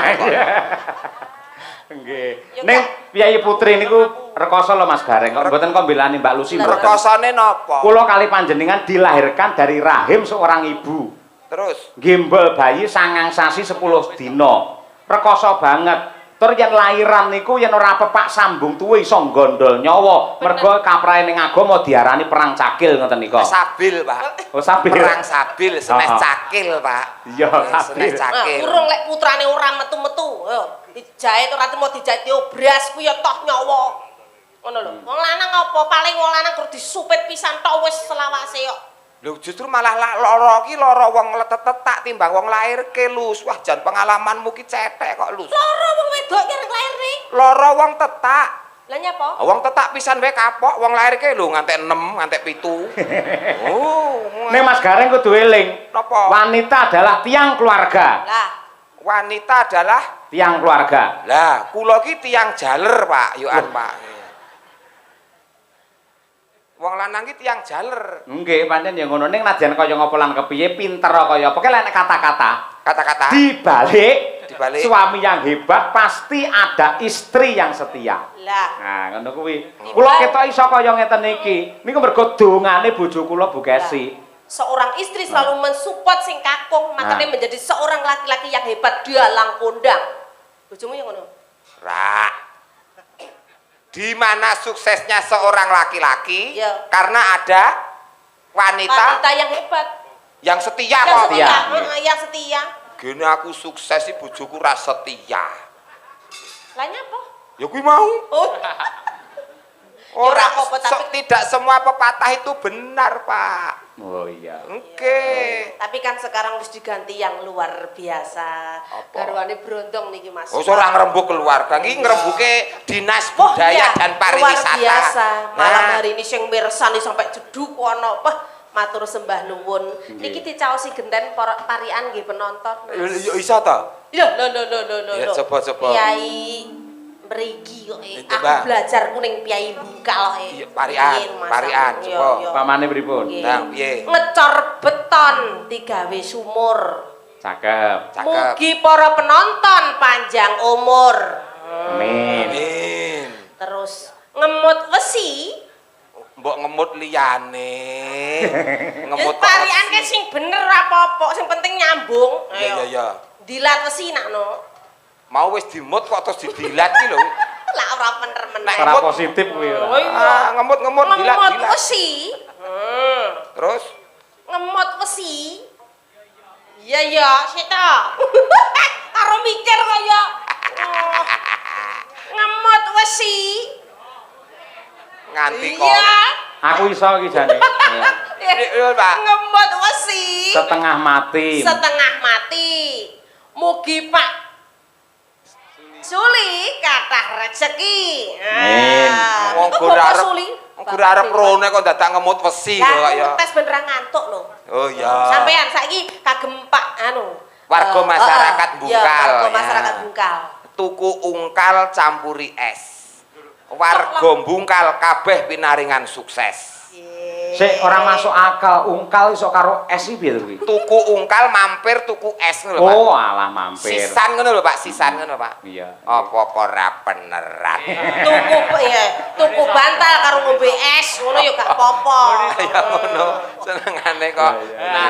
[SPEAKER 2] Nggih. Ning Piyai Putri niku rekoso lho Mas Gareng, kok mboten kok mbelani Mbak Lucy mboten.
[SPEAKER 3] Rekosane napa?
[SPEAKER 2] Kula kali panjenengan dilahirkan dari rahim seorang ibu.
[SPEAKER 3] Terus
[SPEAKER 2] Gembel bayi 9 sasi 10 dina. Rekoso banget. Tur yen lairan niku yen ora pepak sambung tuwe iso gondol nyawa. Mergo kaprahe ning agama diarani perang cakil ngoten nika.
[SPEAKER 3] Sabil, Pak.
[SPEAKER 2] Oh, sabil.
[SPEAKER 3] Perang sabil, senes cakil, Pak.
[SPEAKER 2] Iya, sabil.
[SPEAKER 3] Senes cakil.
[SPEAKER 1] Urung lek putrane ora metu-metu. Yo, dijahit ora temu dijahit yo bras kuwi ya toh nyawa. Ngono lho. Wong lanang apa paling wong lanang kudu disupit pisan tok wis selawase yo.
[SPEAKER 3] Lho justru malah lara iki lara wong letet-tetak timbang wong lairke, Lus. Wah, jan pengalamanmu ki cetek kok, Lus.
[SPEAKER 1] Lara wong wedok ki arek lairne.
[SPEAKER 3] Lara wong tetak.
[SPEAKER 1] Lah nyapa?
[SPEAKER 3] Wong tetak pisan wae kapok, wong lairke lho ngantek 6, ngantek 7. Oh,
[SPEAKER 2] Nek Mas Gareng kudu eling.
[SPEAKER 3] Napa?
[SPEAKER 2] Wanita adalah tiang keluarga.
[SPEAKER 1] Lah,
[SPEAKER 3] wanita adalah
[SPEAKER 2] Tiang keluarga.
[SPEAKER 3] lah, kula ki tiang jaler, Pak. Yoan, Pak. Wong lanang ki tiang jaler.
[SPEAKER 2] Nggih, pancen ya ngono ning najan kaya ngapa lan kepiye pinter kaya apa ki lek kata-kata.
[SPEAKER 3] Kata-kata
[SPEAKER 2] Dibalik
[SPEAKER 3] dibalik
[SPEAKER 2] suami yang hebat pasti ada istri yang setia.
[SPEAKER 1] lah.
[SPEAKER 2] Nah, ngono kuwi. Kula ketok iso kaya ngeten iki. Niku mergo dongane bojo kula Bu Kesi.
[SPEAKER 1] Seorang istri selalu mensupport sing kakung, makanya menjadi seorang laki-laki yang hebat dalang kondang. Bojomu yang ngono.
[SPEAKER 3] Rak. Di mana suksesnya seorang laki-laki?
[SPEAKER 1] Ya.
[SPEAKER 3] Karena ada wanita
[SPEAKER 1] yang hebat.
[SPEAKER 3] yang setia
[SPEAKER 1] Yang
[SPEAKER 3] kok.
[SPEAKER 1] setia, yang setia.
[SPEAKER 3] Gini aku sukses sih bojoku ra setia.
[SPEAKER 1] Lah nyapa?
[SPEAKER 3] Ya kuwi mau.
[SPEAKER 1] Oh.
[SPEAKER 3] Ora
[SPEAKER 1] apa-apa, tapi-
[SPEAKER 3] tidak semua pepatah itu benar, Pak.
[SPEAKER 2] Oh iya.
[SPEAKER 3] Oke.
[SPEAKER 1] Tapi kan sekarang harus diganti yang luar biasa.
[SPEAKER 3] Apa?
[SPEAKER 1] Garwane brondong niki Mas.
[SPEAKER 3] Oh, ora ngrembug keluarga. Iki ngrembuke Dinas
[SPEAKER 1] Oh,
[SPEAKER 3] Budaya
[SPEAKER 1] iya,
[SPEAKER 3] dan
[SPEAKER 1] luar
[SPEAKER 3] Pariwisata.
[SPEAKER 1] biasa. Malam
[SPEAKER 3] Nah,
[SPEAKER 1] hari ini sing mirsani sampai jeduk ana apa? Matur sembah nuwun. Niki dicaosi genten parian nggih penonton.
[SPEAKER 3] yo iso ta?
[SPEAKER 1] Ya, lho.
[SPEAKER 3] Ya, coba.
[SPEAKER 1] Kiai mrigi kok. Aku
[SPEAKER 3] Coba.
[SPEAKER 1] belajar kuning Kiai buka loh.
[SPEAKER 3] Iya, parian, coba.
[SPEAKER 2] Pamane pripun?
[SPEAKER 3] Nah, piye?
[SPEAKER 1] Ngecor beton digawe sumur.
[SPEAKER 2] Cakep.
[SPEAKER 3] Cakep.
[SPEAKER 1] Mugi para penonton panjang umur.
[SPEAKER 2] Amin.
[SPEAKER 3] Amin.
[SPEAKER 1] Terus ngemut wesi.
[SPEAKER 3] Mbok ngemut liyane. Ngemut
[SPEAKER 1] Parian ke sing bener apa-apa, sing penting nyambung. Ayo.
[SPEAKER 3] Ya.
[SPEAKER 1] Dilat wesi nakno.
[SPEAKER 3] Mau wis dimut kok terus didilat ki lho.
[SPEAKER 1] Lah ora bener meneh.
[SPEAKER 2] Ora positif kuwi
[SPEAKER 1] Oh
[SPEAKER 2] ora.
[SPEAKER 1] iya.
[SPEAKER 3] Ngemut dilat.
[SPEAKER 1] Ngemut wesi.
[SPEAKER 3] Terus
[SPEAKER 1] Ngemut wesi. Iya, sita. Karo mikir kaya ngemut wesi.
[SPEAKER 3] nganti kok
[SPEAKER 1] Iya.
[SPEAKER 2] Aku iso iki jane.
[SPEAKER 3] Iya, Pak.
[SPEAKER 1] Ngemot wesi.
[SPEAKER 2] Setengah mati.
[SPEAKER 1] Setengah mati. Mugi Pak Suli kathah rezeki.
[SPEAKER 2] Amin.
[SPEAKER 3] Wong gur arep gur arep rone kok dadak ngemut wesi lho kok ya.
[SPEAKER 1] Tes beneran ngantuk lho.
[SPEAKER 3] Oh iya.
[SPEAKER 1] Sampean saiki kagem Pak anu
[SPEAKER 3] Warga masyarakat Bungkal.
[SPEAKER 1] Iya, warga
[SPEAKER 3] ya.
[SPEAKER 1] masyarakat Bungkal.
[SPEAKER 3] Tuku ungkal campuri es. Warga Bungkal kabeh pinaringan sukses.
[SPEAKER 2] Sik ora masuk akal, ungkal iso karo es iki piye to kuwi?
[SPEAKER 3] Tuku ungkal mampir tuku es ngono lho, Pak.
[SPEAKER 2] Oh, alah mampir.
[SPEAKER 3] Sisan ngono lho, Pak, sisan ngono, Pak.
[SPEAKER 2] Iya.
[SPEAKER 3] Apa kok ora beneran?
[SPEAKER 1] Tuku bantal karo ngombe es ngono ya gak apa-apa.
[SPEAKER 3] Ya ngono, senengane kok. Nah,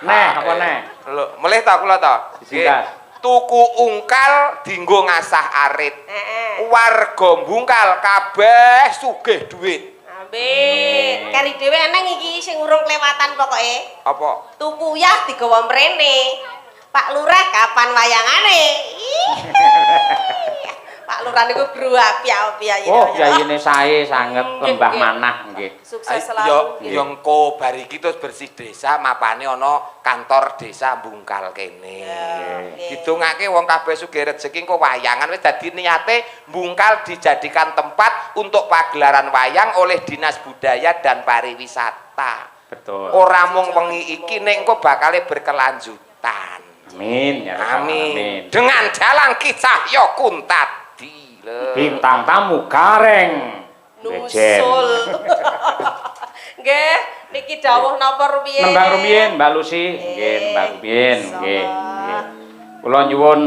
[SPEAKER 2] Neh, apa neh?
[SPEAKER 3] Lho, mulih ta kula ta?
[SPEAKER 2] Singkat.
[SPEAKER 3] Tuku ungkal dinggo ngasah arit. Warga Bungkal kabeh sugih dhuwit.
[SPEAKER 1] Amin. Kari dhewe eneng iki sing urung kelewatan pokoke.
[SPEAKER 3] Apa?
[SPEAKER 1] Tuku uyah digawa mrene. Pak Lurah kapan wayangane? Pak Lurah niku guru api-api ya.
[SPEAKER 2] Oh, yayine sae sanget lembah manah nggih.
[SPEAKER 1] Sukses
[SPEAKER 3] Yo
[SPEAKER 1] selalu.
[SPEAKER 3] engko bar iki terus bersih desa mapane ana kantor desa Bungkal kene. Didongake wong kabeh sugih rezeki engko wayangan wis dadi niate Bungkal dijadikan tempat untuk pagelaran wayang oleh Dinas Budaya dan Pariwisata.
[SPEAKER 2] Betul.
[SPEAKER 3] Ora mung wengi iki nek engko bakale berkelanjutan.
[SPEAKER 2] Amin ya Rabbal
[SPEAKER 3] Amin.
[SPEAKER 2] alamin.
[SPEAKER 3] Dengan dalang kisah ya kuntadi.
[SPEAKER 2] Bintang tamu gareng. Bejen.
[SPEAKER 1] Nusul. Nggih, niki dawuh napa rumiyin?
[SPEAKER 2] Nembang rumiyin Mbak Lucy. Nggih, Mbak rumiyin, nggih. Nggih. Kula nyuwun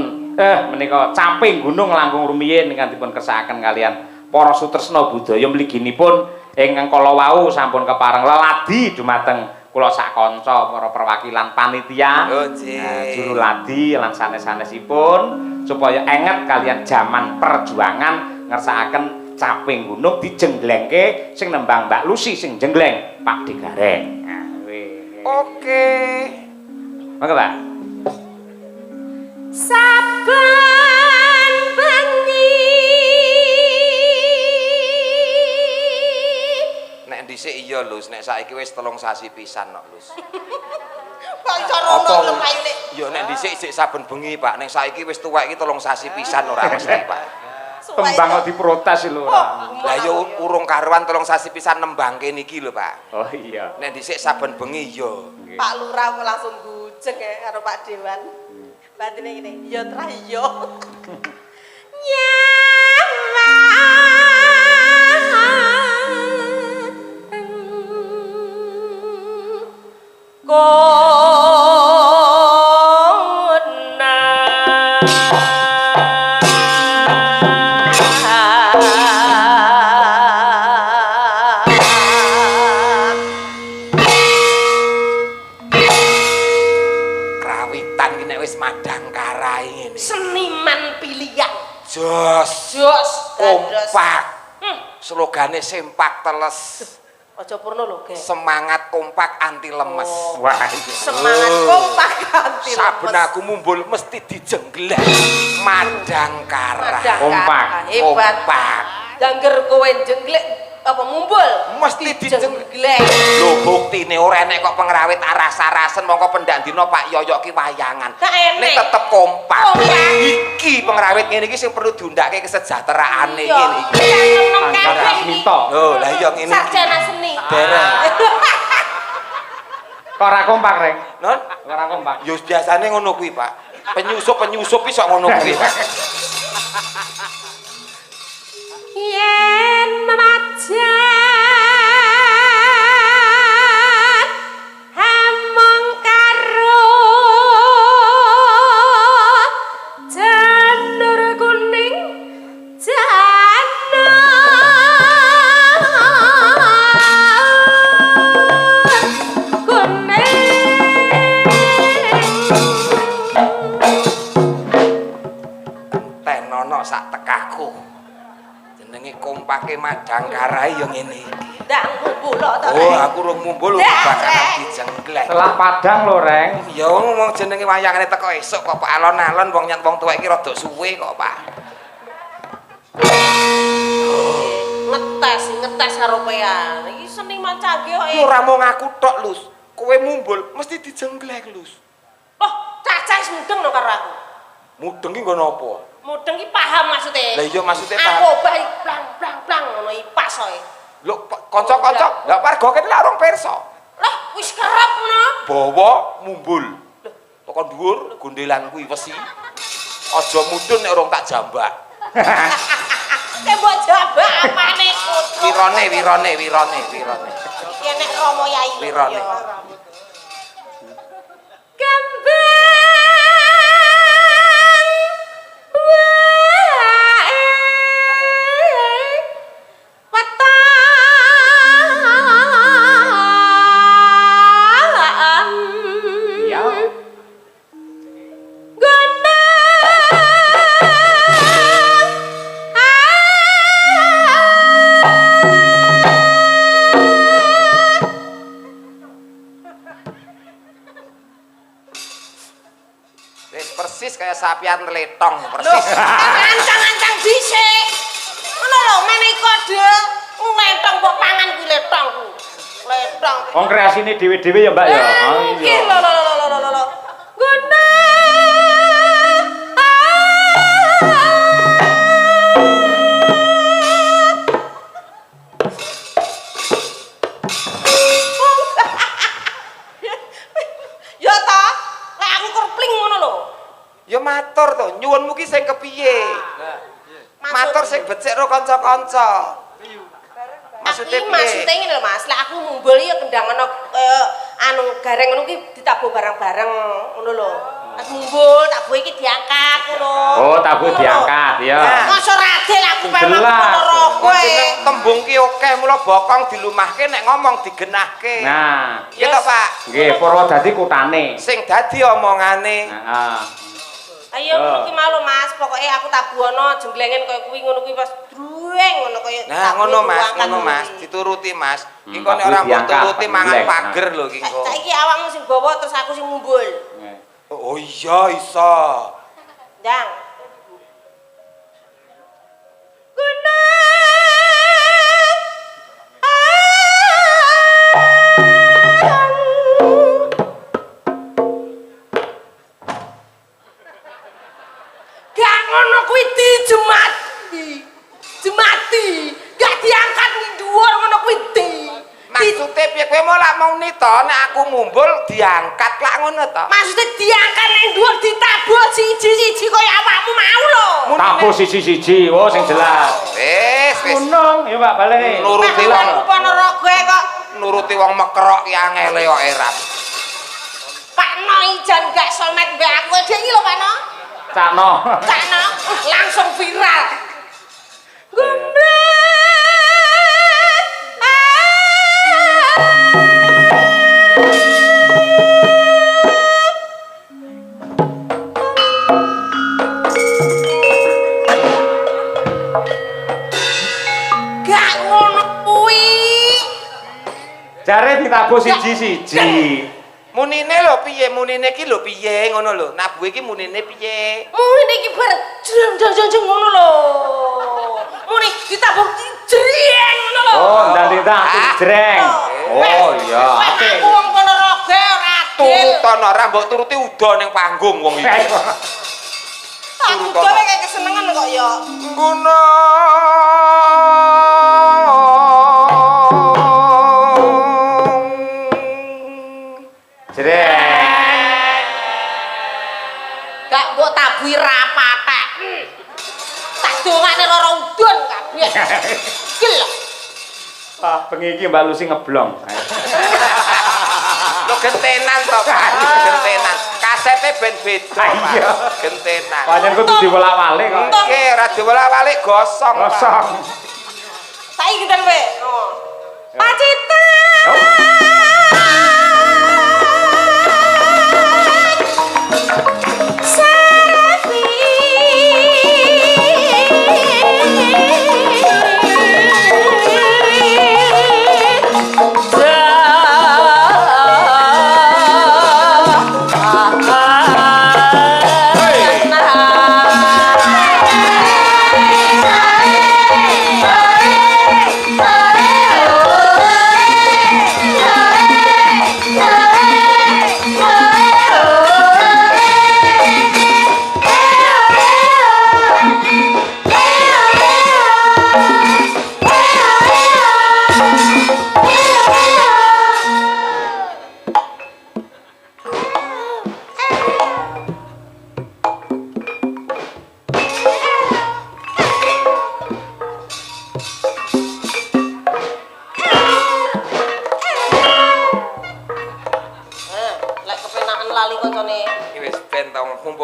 [SPEAKER 2] menika caping gunung langkung rumiyin ingkang dipun kersakaken kalian para sutresna budaya mliginipun ingkang kala wau sampun kepareng leladi dumateng kula sak kanca para perwakilan panitia.
[SPEAKER 3] Oh, nggih.
[SPEAKER 2] Juru ladi lan sanes-sanesipun supaya enget kalian zaman perjuangan ngersakaken caping gunung dijenglengke sing nembang Mbak Lucy sing jengleng Pak Digareng. Nah,
[SPEAKER 3] Oke.
[SPEAKER 2] monggo Pak.
[SPEAKER 1] Saben bengi
[SPEAKER 3] Nek dhisik iya Lus, nek saiki wis 3 sasi pisan kok Lus.
[SPEAKER 1] kok iso ngomong lepayune.
[SPEAKER 3] Ya nek dhisik sik saben bengi Pak, nek saiki wis tuwek iki 3 sasi pisan ora mesti Pak.
[SPEAKER 2] Tembang kok diprotes lho ora.
[SPEAKER 3] Lah ya urung karuan 3 sasi pisan nembangke niki lho Pak.
[SPEAKER 2] Oh iya.
[SPEAKER 3] Nek dhisik saben bengi ya.
[SPEAKER 1] Pak Lurah kok langsung gujeng ya karo Pak Dewan. Batine ngene, ya trah iya.
[SPEAKER 3] Krawitan iki nek wis madang karai ngene.
[SPEAKER 1] Seniman pilihan.
[SPEAKER 3] Jos.
[SPEAKER 1] Jos,
[SPEAKER 3] Kompak. Slogane sempak teles.
[SPEAKER 1] Aja purno lho, Ge.
[SPEAKER 3] Semangat kompak anti lemes.
[SPEAKER 2] Wah, iki.
[SPEAKER 1] Semangat kompak anti lemes.
[SPEAKER 3] Saben aku mumbul mesti dijenggleng. Madang kara.
[SPEAKER 1] Madang
[SPEAKER 2] Kompak.
[SPEAKER 1] kara, hebat.
[SPEAKER 3] Kompak.
[SPEAKER 1] Dangger kowe jengglek apa mumbul?
[SPEAKER 3] Mesti
[SPEAKER 1] dijengglek.
[SPEAKER 3] Lho buktine ora enek kok pengrawit aras-arasen mongko pendandina Pak Yoyo ki wayangan.
[SPEAKER 1] Gak enek.
[SPEAKER 3] Nek tetep kompak.
[SPEAKER 1] Kompak.
[SPEAKER 3] Iki pengrawit ngene iki sing perlu diundhake kesejahteraane
[SPEAKER 1] Iya.
[SPEAKER 3] ngene iki.
[SPEAKER 2] Angkara Asmita.
[SPEAKER 3] Oh, lah iya ngene.
[SPEAKER 1] Sarjana seni.
[SPEAKER 3] Dereng.
[SPEAKER 2] Kok ora kompak, Reng?
[SPEAKER 3] Non?
[SPEAKER 2] Kok ora kompak.
[SPEAKER 3] Yo biasane ngono kuwi, Pak. Penyusup iso ngono kuwi, Pak.
[SPEAKER 1] Yen memajan hamong karo janur kuning janur kuning
[SPEAKER 3] Tenono sak tekaku. Jenenge kompake madang karai yo ngene iki.
[SPEAKER 1] ndak ngumpul to.
[SPEAKER 3] Oh, aku rung mumbul bakalan dijengglek.
[SPEAKER 2] Selah Padang lho, Reng.
[SPEAKER 3] Ya wong jenenge wayangane teko esuk kok Pak alon-alon wong nyat wong tuwek iki rada suwe kok, Pak.
[SPEAKER 1] Ngetes karo pean. Iki seniman canggih kok.
[SPEAKER 3] Ora mung aku tok, Lus. Kowe mumbul mesti dijengglek, Lus.
[SPEAKER 1] Loh, cacah wis mudeng lho karo aku.
[SPEAKER 3] Mudeng ki nggon apa?
[SPEAKER 1] Mudeng ki paham maksude.
[SPEAKER 3] Lah iya maksude
[SPEAKER 1] aku obah blang ngono iki pas koe.
[SPEAKER 3] Lho, kanca-kanca, lah warga kene lak urung pirsa.
[SPEAKER 1] Lah, wis kerep ngono.
[SPEAKER 3] Bawa mumbul. Tekan dhuwur gondelan kuwi wesi. Aja mudhun nek urung tak jambak.
[SPEAKER 1] Tembok jambak apane kudu.
[SPEAKER 3] Wirone.
[SPEAKER 1] Iki nek Rama Yai.
[SPEAKER 3] Wirone. Persis kayak sapian letong persis.
[SPEAKER 1] Ancang-ancang dhisik. Ngono lho, meneh kode letong mbok pangan kuwi letong ku. Letong.
[SPEAKER 2] Wong kreasine dhewe-dhewe ya, Mbak ya. Oh
[SPEAKER 1] iya. Lho. Guna. Ya ta, lek aku kerpling ngono lho.
[SPEAKER 3] Ya matur to, nyuwunmu ki sing kepiye? Matur sing becik karo kanca-kanca. Maksudnya
[SPEAKER 1] ngene lho Mas, lek aku mumbul ya kendang ana anu gareng ngono ki ditabuh bareng-bareng ngono lho. Pas mumbul tabuh iki diangkat ngono.
[SPEAKER 2] Oh, tabuh diangkat ya.
[SPEAKER 1] Masa radel aku memang ngono kowe.
[SPEAKER 3] Tembung ki akeh mula bokong dilumahke nek ngomong digenahke.
[SPEAKER 2] Nah,
[SPEAKER 3] iya to Pak.
[SPEAKER 2] Nggih, Purwodadi kutane.
[SPEAKER 3] Sing dadi omongane.
[SPEAKER 2] Heeh.
[SPEAKER 1] Ayo iki malu Mas, pokoke aku tabuhana jenglengen kaya kuwi ngono kuwi pas drueng ngono kaya.
[SPEAKER 3] Nah, ngono Mas, dituruti Mas. Iki kok nek ora mbok turuti mangan pager lho iki kok.
[SPEAKER 1] Saiki awakmu sing bawa terus aku sing mumbul.
[SPEAKER 3] Oh iya iso.
[SPEAKER 1] Jang. Guna. Gak ngono kuwi jemati. Gak diangkat ning dhuwur ngono kuwi di.
[SPEAKER 3] Maksude piye kowe mau lak mau to nek aku mumbul diangkat lak ngono to?
[SPEAKER 1] Maksude diangkat ning dhuwur ditabuh siji-siji kaya awakmu mau lho.
[SPEAKER 2] Tabuh siji-siji, oh sing jelas.
[SPEAKER 3] Wis.
[SPEAKER 2] Gunung ya Mbak balik.
[SPEAKER 3] Nuruti wong
[SPEAKER 1] Ponorogo kok.
[SPEAKER 3] Nuruti wong mekrok ki angele kok eram.
[SPEAKER 1] Pak No ijan gak somet mbek aku dhek iki lho Pak No.
[SPEAKER 2] Cakno.
[SPEAKER 1] Langsung viral. Gundul. Gak ngono kuwi.
[SPEAKER 2] Jare ditabuh siji-siji.
[SPEAKER 3] Munine lho piye? Munine ki lho piye ngono lho. Nabuh iki munine piye?
[SPEAKER 1] Munine iki bar jeng ngono lho. Muni ditabuh jreng ngono lho.
[SPEAKER 2] Oh, ndang jreng. Oh iya.
[SPEAKER 1] Aku wong Ponorogo ora adil.
[SPEAKER 3] Turutan ora mbok turuti uda ning panggung wong iki.
[SPEAKER 1] Aku dhewe kayak kesenengan kok ya.
[SPEAKER 3] Guna.
[SPEAKER 1] Gak mbok tabuhi rapatek. Tak dongane lara udun kabeh. Gel.
[SPEAKER 2] Ah, bengi iki Mbak Lucy ngeblong.
[SPEAKER 3] Lo gentenan to, Pak. Gentenan. Kasete ben beda, Pak.
[SPEAKER 2] Iya.
[SPEAKER 3] Gentenan.
[SPEAKER 2] Pancen kudu dibolak-balik kok.
[SPEAKER 3] Oke, ora dibolak-balik gosong, Pak.
[SPEAKER 2] Kosong.
[SPEAKER 1] Saiki geden we. Oh. Pacita.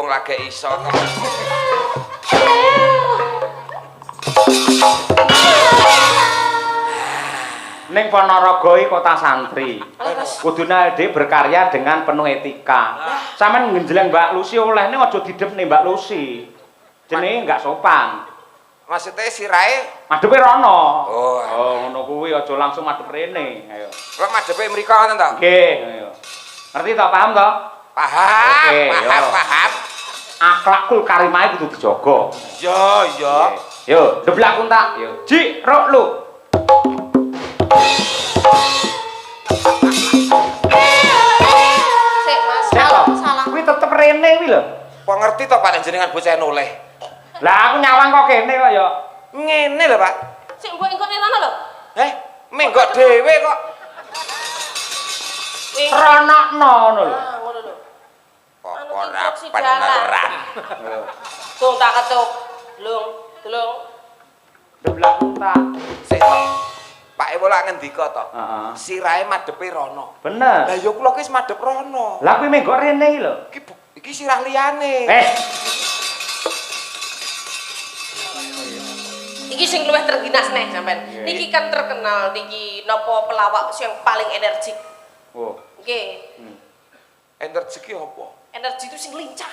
[SPEAKER 3] mumpung lagi iso.
[SPEAKER 2] Ning Ponorogo iki kota santri. Kudune dhek berkarya dengan penuh etika. Sampeyan ngenjleng Mbak Lucy oleh ning aja didepne Mbak Lucy. Jenenge enggak sopan.
[SPEAKER 3] Maksudnya sirahe
[SPEAKER 2] Madhepe rono.
[SPEAKER 3] Oh,
[SPEAKER 2] ngono kuwi aja langsung madhep rene. Ayo.
[SPEAKER 3] kok madhepe mriko ngoten to?
[SPEAKER 2] Nggih, ayo. Ngerti to, paham to?
[SPEAKER 3] Paham,
[SPEAKER 2] Oke,
[SPEAKER 3] paham,
[SPEAKER 2] yo.
[SPEAKER 3] paham.
[SPEAKER 2] Akhlakul karimahe kudu dijaga.
[SPEAKER 3] Yo, yo.
[SPEAKER 2] Yo, deblak untak. Yo, Ji, rok lu.
[SPEAKER 1] Sik Mas,
[SPEAKER 2] Cek,
[SPEAKER 1] salah
[SPEAKER 2] Pak.
[SPEAKER 1] salah.
[SPEAKER 2] Kuwi tetep rene kuwi lho.
[SPEAKER 3] Kok ngerti to panjenengan bocah noleh?
[SPEAKER 2] Lah aku nyawang kok kene kok ya.
[SPEAKER 3] Ngene lho, Pak.
[SPEAKER 1] Sik mbok engko rono lho.
[SPEAKER 3] Menggok dhewe kok.
[SPEAKER 2] Ronokno ngono lho.
[SPEAKER 1] Ah, ngono lho.
[SPEAKER 3] Kok
[SPEAKER 1] Anu
[SPEAKER 3] ora
[SPEAKER 1] instruksi jalan.
[SPEAKER 3] beneran.
[SPEAKER 1] Tung tak ketuk. Delung.
[SPEAKER 2] Deblak untak.
[SPEAKER 3] Sik to. Pak Ewo lak ngendika to.
[SPEAKER 2] Heeh.
[SPEAKER 3] Sirahe madhepe rono.
[SPEAKER 2] Bener.
[SPEAKER 3] Lah ya kula ki wis madhep rono.
[SPEAKER 2] Lah kuwi menggok rene iki lho.
[SPEAKER 3] Iki sirah liyane.
[SPEAKER 1] Iki sing luwih terginas neh sampean.
[SPEAKER 2] Iya.
[SPEAKER 1] Niki kan terkenal niki napa pelawak yang paling energik.
[SPEAKER 2] Oh.
[SPEAKER 1] Nggih.
[SPEAKER 3] Energi ki apa?
[SPEAKER 1] Energi itu sing lincah.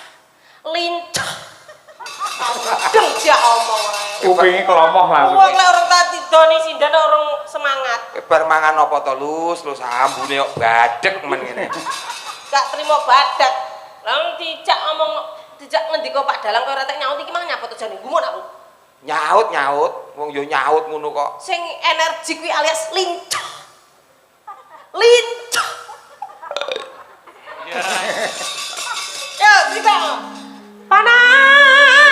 [SPEAKER 1] Lincah. Deng dia omong ae.
[SPEAKER 2] Kupinge kelomoh langsung.
[SPEAKER 1] Wong lek orang tak tidoni sindan orang semangat.
[SPEAKER 3] Bar mangan apa to, Lus? Lus ambune kok badhek men ngene.
[SPEAKER 1] Gak terima badak. Lah dijak omong dijak ngendika Pak Dalang kowe ora tek nyaut iki mang nyapa to jane gumun aku.
[SPEAKER 3] Nyaut, wong yo nyaut ngono kok.
[SPEAKER 1] Sing energi kuwi alias lincah. Lincah. Ya, kita panas.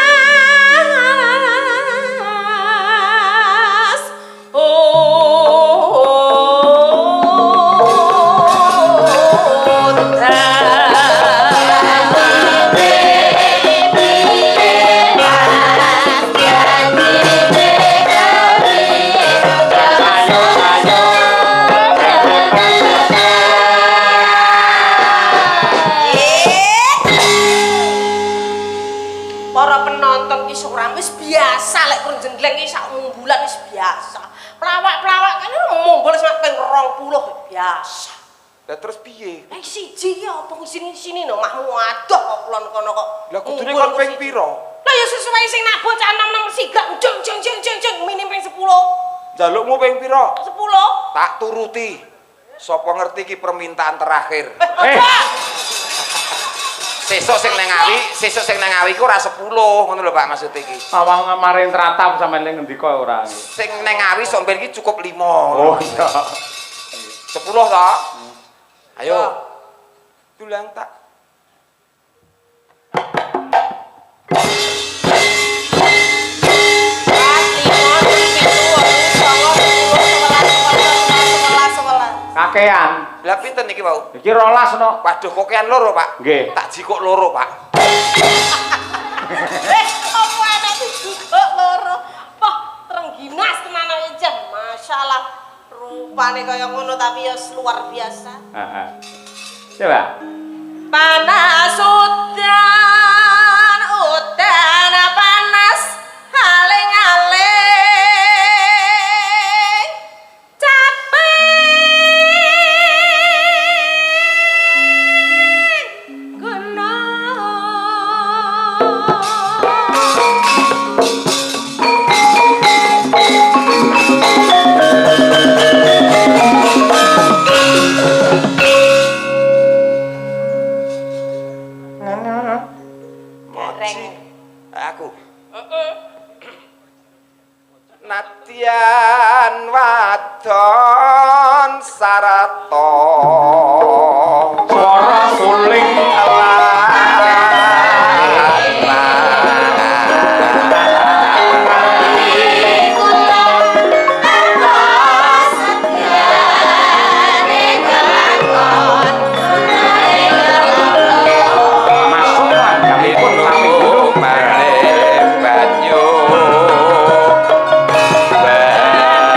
[SPEAKER 1] Para penonton ki ora wis biasa lek kurang jenggleng ki sak bulan wis biasa. Pelawak-pelawak kan mumbul sak ping 20 biasa.
[SPEAKER 3] Lah terus piye?
[SPEAKER 1] Siji ki apa sini no mahmu adoh kok kulon kono kok.
[SPEAKER 3] Lah kudune kon ping pira?
[SPEAKER 1] Lah ya sesuai sing nak bocah nom-nom sigak jeng minim ping 10.
[SPEAKER 3] Jalukmu ping pira?
[SPEAKER 1] 10.
[SPEAKER 3] Tak turuti. Sapa ngerti ki permintaan terakhir. Sesuk sing nang Ngawi ku ora 10 ngono lho Pak maksud iki.
[SPEAKER 2] Awang maring tratap sampeyan ning ngendika ora.
[SPEAKER 3] Sing nang Ngawi sok ben iki cukup 5.
[SPEAKER 2] Oh iya.
[SPEAKER 3] 10 to? Ayo. Tulang tak.
[SPEAKER 2] Kakean.
[SPEAKER 3] Lah pinten iki mau?
[SPEAKER 2] Iki 12 no.
[SPEAKER 3] Waduh kokean loro, Pak.
[SPEAKER 2] Nggih.
[SPEAKER 3] Tak jikok loro, Pak.
[SPEAKER 1] Apa ana jikok loro? Wah, terengginas tenan aja. Masyaallah. Rupane kaya ngono tapi ya luar biasa.
[SPEAKER 2] Heeh. Coba.
[SPEAKER 1] Panas udan panas aling-aling capek
[SPEAKER 3] Aku. Natyan wadon sarata
[SPEAKER 2] Suara suling masuk lan kami pun kami gunung
[SPEAKER 3] banyu
[SPEAKER 1] Panas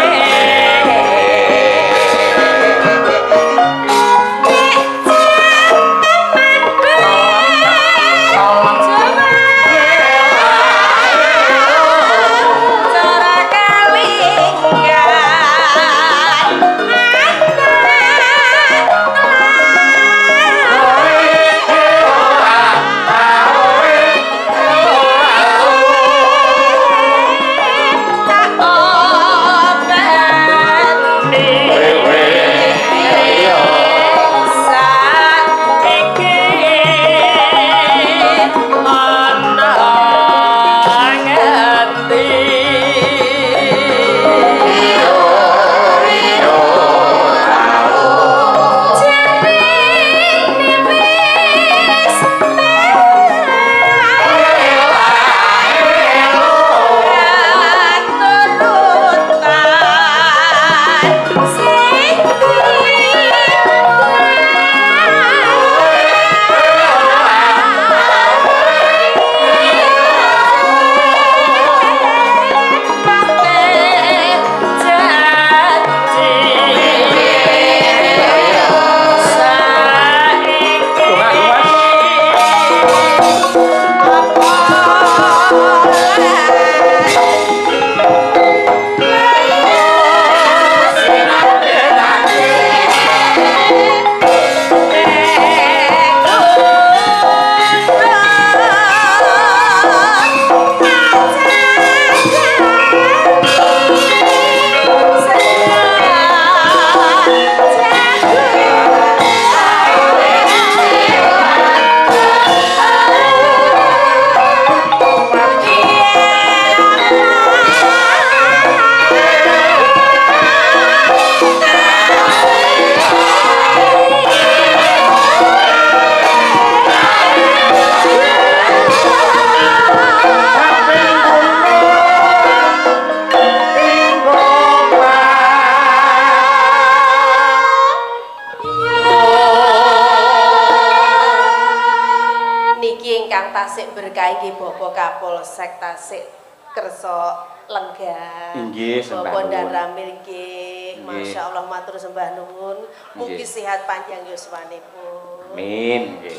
[SPEAKER 1] iki Bapak Kapolsek Tasik kersa lenggah.
[SPEAKER 2] Inggih, sembah
[SPEAKER 1] Bapak
[SPEAKER 2] nuwun.
[SPEAKER 1] Daramil nggih. Masyaallah matur sembah nuwun. Mugi sehat panjang yuswanipun.
[SPEAKER 2] Amin nggih.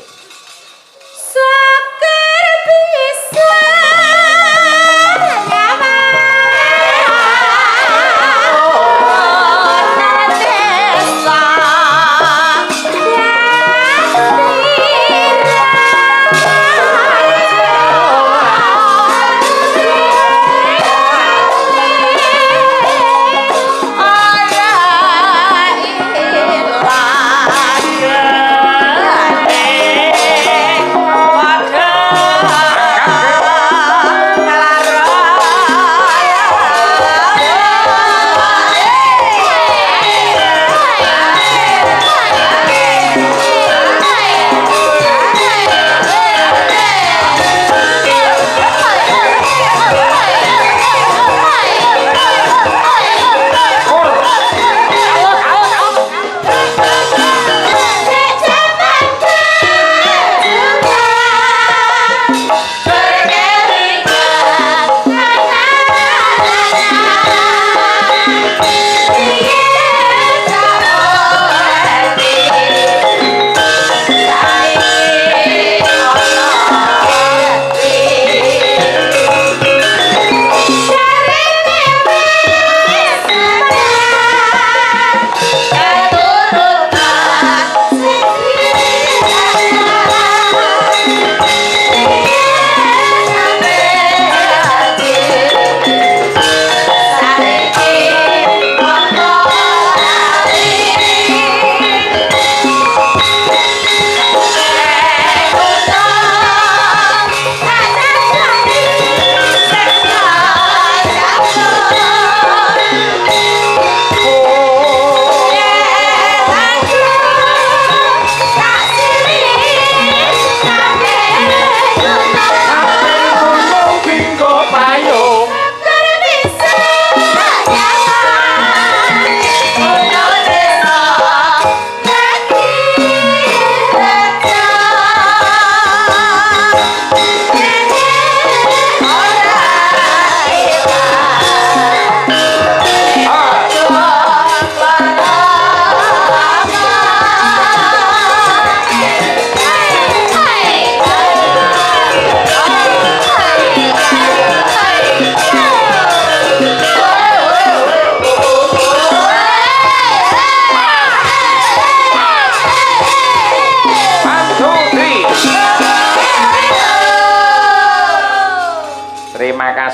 [SPEAKER 1] Sakar bisa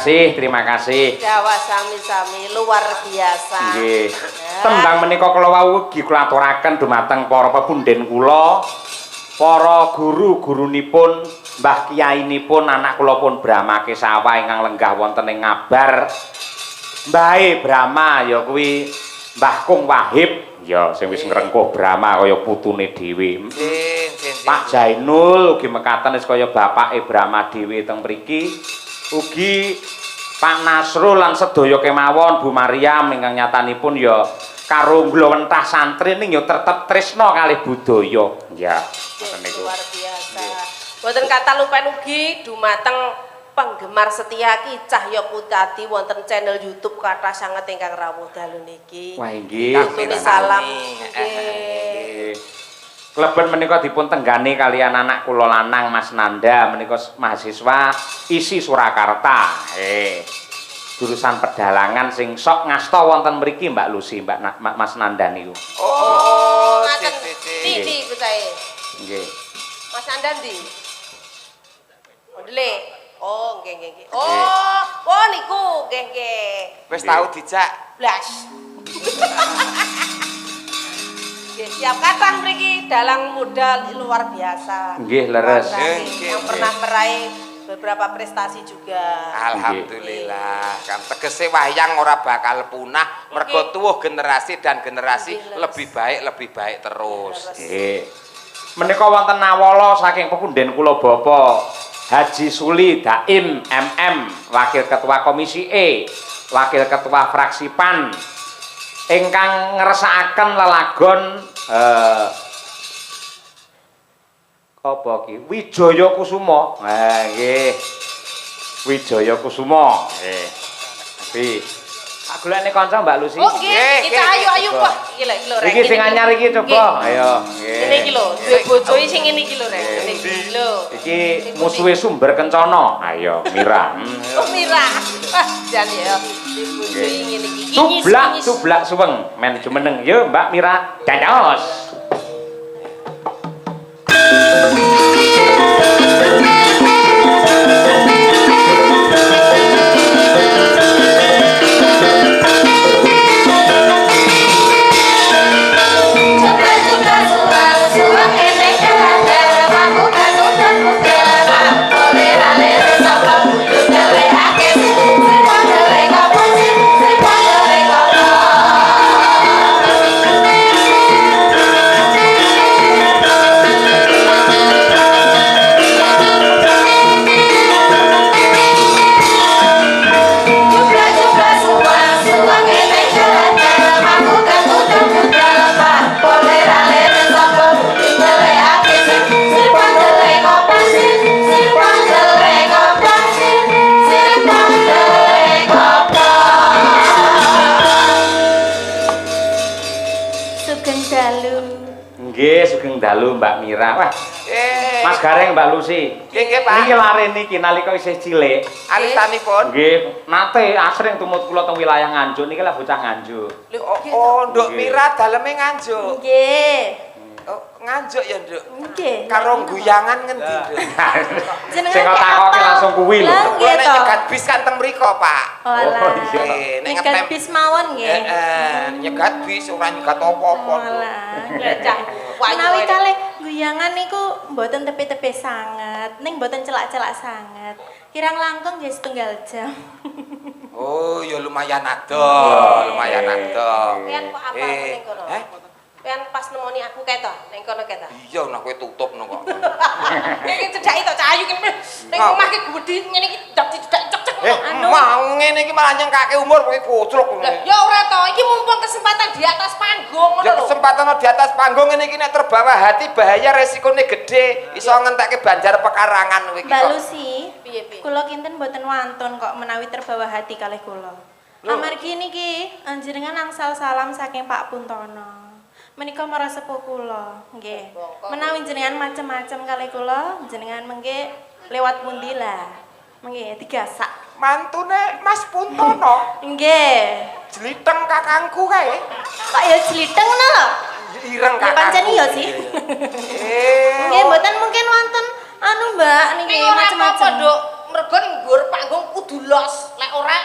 [SPEAKER 2] Terima kasih.
[SPEAKER 1] Jawa sami-sami luar biasa.
[SPEAKER 2] Nggih. Tembang menika kula wau ugi kula aturaken dumateng para pepunden kula, para guru-gurunipun, Mbah Kiyainipun, anak kula pun Brahma Kesawa ingkang lenggah wonten ing Ngabar. Mbahe Brahma ya kuwi Mbah Kung Wahib, ya sing wis ngrengkuh Brahma kaya putune dhewe. Pak Jainul ugi mekaten wis kaya bapake Brahma dhewe teng mriki. Ugi Pak Nasrul lan sedaya kemawon Bu Maryam ingkang nyatanipun ya karo nglawentah santri ning ya tetep tresna kalih budaya. Ya, ngoten niku.
[SPEAKER 1] Luar biasa. Boten kata lupen ugi dumateng penggemar setia Ki Cahya Putati wonten channel YouTube kathah sanget ingkang rawuh dalu niki.
[SPEAKER 2] Wah nggih.
[SPEAKER 1] Kantune salam nggih.
[SPEAKER 2] Kleben menika dipun tenggani kalian anak kula lanang Mas Nanda menika mahasiswa isi Surakarta. Jurusan pedalangan sing sok ngasta wonten mriki Mbak Lucy, Mas Nanda niku.
[SPEAKER 1] Oh, ngaten. Ndi putahe?
[SPEAKER 2] Nggih.
[SPEAKER 1] Mas Nanda ndi? Ondele. Oh, nggih. Oh, niku nggih.
[SPEAKER 3] Wis tau dijak.
[SPEAKER 1] Blas. Siap kathah mriki dalang muda luar biasa.
[SPEAKER 2] Nggih, leres.
[SPEAKER 1] Yang pernah meraih beberapa prestasi juga.
[SPEAKER 3] Alhamdulillah. Kan tegese wayang ora bakal punah mergo tuwuh generasi dan generasi lebih baik terus.
[SPEAKER 2] Nggih. Menika wonten nawala saking pepunden kula Bapak Haji Suli Daim MM, Wakil Ketua Komisi E, Wakil Ketua Fraksi PAN ingkang ngersakaken lelagon Apa ki? Wijaya Kusuma. Ha nggih. Wijaya Kusuma. Nggih. Tapi tak golekne kanca Mbak Lucy.
[SPEAKER 1] Oh nggih, kita ayu-ayu kok. Iki lho rek.
[SPEAKER 2] Iki sing anyar iki coba. Ayo, nggih.
[SPEAKER 1] Ngene iki lho, duwe bojo sing ngene iki lho rek. Ngene iki lho.
[SPEAKER 2] Iki musuhe sumber kencana. Ayo, Mira.
[SPEAKER 1] Oh Mira. Wah, jan ya. Bojo ngene iki.
[SPEAKER 2] Sublak suweng men jumeneng. Yo Mbak Mira, dados. Sugeng dalu Mbak Mira. Wah. Mas Gareng Mbak Lucy.
[SPEAKER 3] Nggih, Pak.
[SPEAKER 2] Niki lare niki nalika isih cilik.
[SPEAKER 3] Alisanipun?
[SPEAKER 2] Nggih, nate asring tumut kula teng wilayah Nganjuk niki lah bocah Nganjuk.
[SPEAKER 3] Oh, Nduk Mira daleme Nganjuk.
[SPEAKER 1] Nggih.
[SPEAKER 3] Oh, Nganjuk ya, Nduk.
[SPEAKER 1] Nggih.
[SPEAKER 3] Karo guyangan ngendi, Nduk?
[SPEAKER 2] Sing takoke langsung kuwi lho.
[SPEAKER 3] Kuwi nek nyegat bis kan teng mriko, Pak.
[SPEAKER 1] Oh iya.
[SPEAKER 3] Nek
[SPEAKER 1] nyegat bis mawon nggih.
[SPEAKER 3] Nyegat bis ora nyegat apa-apa.
[SPEAKER 1] Lha cak
[SPEAKER 4] menawi kalih guyangan niku mboten tepi-tepi sanget, ning mboten celak-celak sanget. Kirang langkung nggih setunggal jam.
[SPEAKER 3] Oh, ya lumayan ado, lumayan ado.
[SPEAKER 1] Pian kok apa ning kono? Pian pas nemoni aku kae to, ning kono kae to.
[SPEAKER 3] Iya, nek kowe tutupno kok.
[SPEAKER 1] Iki cedhaki to Cahayu ki. Ning omah ki gedhi ngene iki cedak cek-cek.
[SPEAKER 3] Mau ngene iki malah nyengkake umur kowe kocruk.
[SPEAKER 1] Ya ora to, iki mumpung kesempatan di atas panggung ngono
[SPEAKER 3] Ya
[SPEAKER 1] lho.
[SPEAKER 3] kesempatan di atas panggung ngene iki nek terbawa hati bahaya resikone gede. Iso ngentekke banjar pekarangan kowe iki.
[SPEAKER 4] Mbak Lucy,
[SPEAKER 1] Piye?
[SPEAKER 4] kula kinten mboten wantun kok menawi terbawa hati kalih kula. Amargi niki jenengan angsal salam saking Pak Puntono. Menika marang sepuh kula, nggih. Menawi jenengan macem-macem kalih kula, jenengan mengke lewat pundi lah. Mengke digasak.
[SPEAKER 3] Mantune Mas Puntono.
[SPEAKER 4] Nggih.
[SPEAKER 3] Jliteng kakangku kae.
[SPEAKER 4] Kok ya jliteng ngono lho?
[SPEAKER 3] Ireng
[SPEAKER 4] Ya
[SPEAKER 3] kakangku.
[SPEAKER 4] pancen iya sih. Nggih, mboten mungkin wonten anu Mbak niki
[SPEAKER 1] Ning ora apa-apa,
[SPEAKER 4] macem-macem.
[SPEAKER 1] Nduk. Mergo ning nggur panggung kudu los. Lek ora